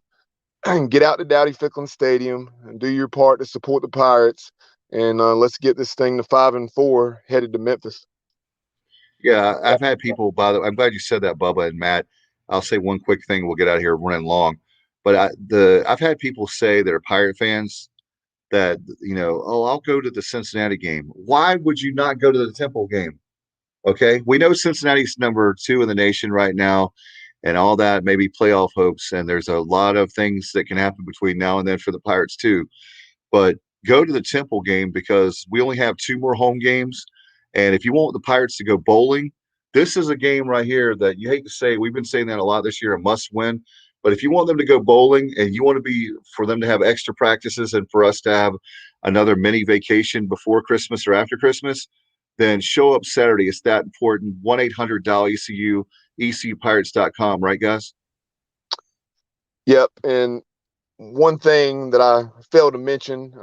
get out to Dowdy-Ficklen Stadium and do your part to support the Pirates. And let's get this thing to 5-4 headed to Memphis. Yeah, I've had people I'm glad you said that, Bubba and Matt. I'll say one quick thing. We'll get out of here running long. But I've had people say that are Pirate fans that, I'll go to the Cincinnati game. Why would you not go to the Temple game? Okay. We know Cincinnati's number 2 in the nation right now and all that, maybe playoff hopes. And there's a lot of things that can happen between now and then for the Pirates too. But go to the Temple game because we only have 2 more home games. And if you want the Pirates to go bowling, this is a game right here that you hate to say, we've been saying that a lot this year, a must win. But if you want them to go bowling and you want for them to have extra practices and for us to have another mini vacation before Christmas or after Christmas, then show up Saturday. It's that important. 1-800-ECU, ECUPirates.com, right, guys? Yep. And one thing that I failed to mention,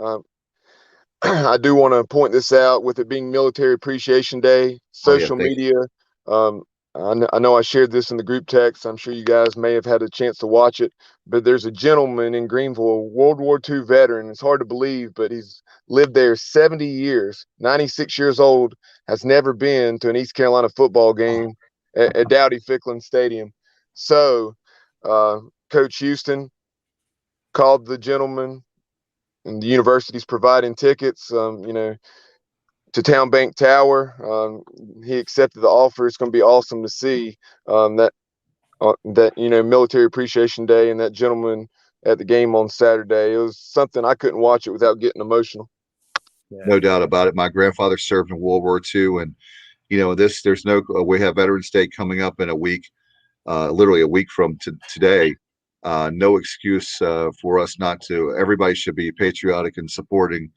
I do want to point this out with it being Military Appreciation Day, social media. I know I shared this in the group text. I'm sure you guys may have had a chance to watch it, but there's a gentleman in Greenville, a World War II veteran. It's hard to believe, but he's lived there 70 years, 96 years old, has never been to an East Carolina football game at Dowdy-Ficklen Stadium. So Coach Houston called the gentleman, and the university's providing tickets, to Town Bank Tower. He accepted the offer. It's going to be awesome to see that Military Appreciation Day and that gentleman at the game on Saturday. It was something I couldn't watch it without getting emotional. Yeah. No doubt about it. My grandfather served in World War II, and we have Veterans Day coming up in a week, literally a week from today. No excuse for us not to. Everybody should be patriotic and supporting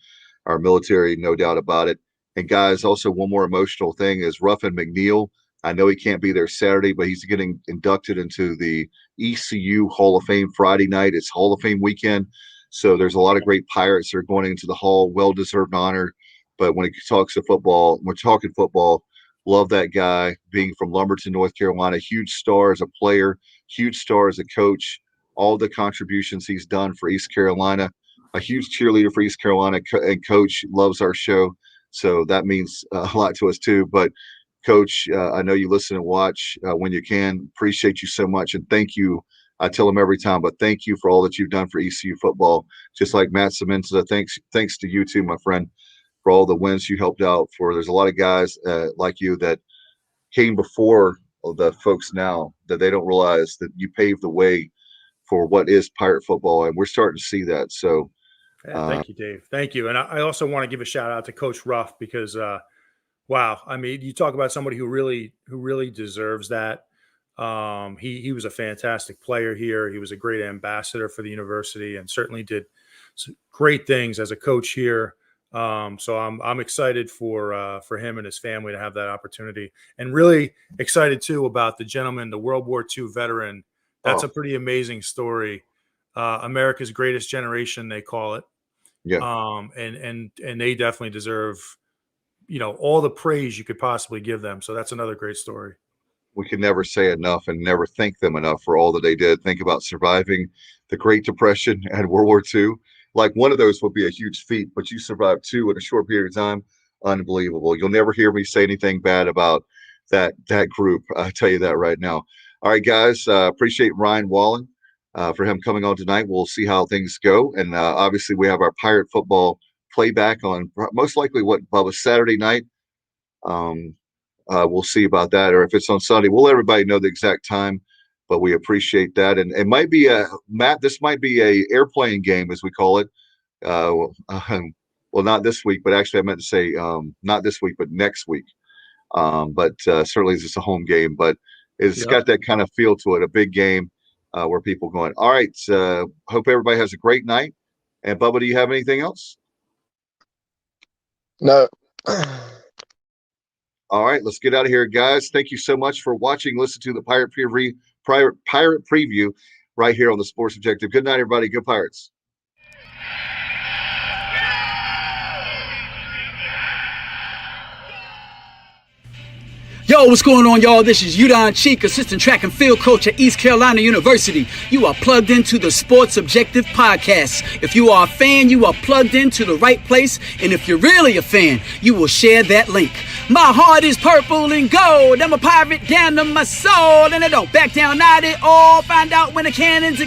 our military, no doubt about it. And guys, also one more emotional thing is Ruffin McNeil. I know he can't be there Saturday, but he's getting inducted into the ECU Hall of Fame Friday night. It's Hall of Fame weekend. So there's a lot of great Pirates that are going into the Hall, well-deserved honor. But when it talks to football, we're talking football, love that guy, being from Lumberton, North Carolina, huge star as a player, huge star as a coach, all the contributions he's done for East Carolina, a huge cheerleader for East Carolina, and coach loves our show. So that means a lot to us too. But Coach, I know you listen and watch when you can. Appreciate you so much. And thank you. I tell him every time, but thank you for all that you've done for ECU football. Just like Matt Semenza, thanks to you too, my friend, for all the wins you helped out for. There's a lot of guys like you that came before the folks now that they don't realize that you paved the way for what is Pirate football. And we're starting to see that. So thank you, Dave. Thank you. And I also want to give a shout out to Coach Ruff because, wow. I mean, you talk about somebody who really deserves that. He was a fantastic player here. He was a great ambassador for the university and certainly did some great things as a coach here. So I'm excited for him and his family to have that opportunity, and really excited too about the gentleman, the World War II veteran. That's a pretty amazing story. America's greatest generation, they call it. Yeah. And they definitely deserve, all the praise you could possibly give them. So that's another great story. We can never say enough and never thank them enough for all that they did. Think about surviving the Great Depression and World War II. Like, one of those would be a huge feat, but you survived two in a short period of time. Unbelievable. You'll never hear me say anything bad about that group. I'll tell you that right now. All right, guys, appreciate Ryan Wallen for him coming on tonight. We'll see how things go. And obviously we have our Pirate football playback on most likely Bubba, Saturday night. We'll see about that, or if it's on Sunday, we'll let everybody know the exact time, but we appreciate that. And it might be Matt, this might be a airplane game, as we call it. Well, not this week, but actually I meant to say not this week, but next week. But certainly it's just a home game, but it's got that kind of feel to it, a big game where people going, all right, hope everybody has a great night. And Bubba, do you have anything else? No. All right, let's get out of here, guys. Thank you so much for watching. Listen to the Pirate Preview right here on the Sports Objective. Good night, everybody. Go Pirates. Yo, what's going on, y'all? This is Udon Cheek, assistant track and field coach at East Carolina University. You are plugged into the Sports Objective podcast. If you are a fan, you are plugged into the right place. And if you're really a fan, you will share that link. My heart is purple and gold. I'm a pirate down to my soul. And I don't back down at it all. Find out when the cannons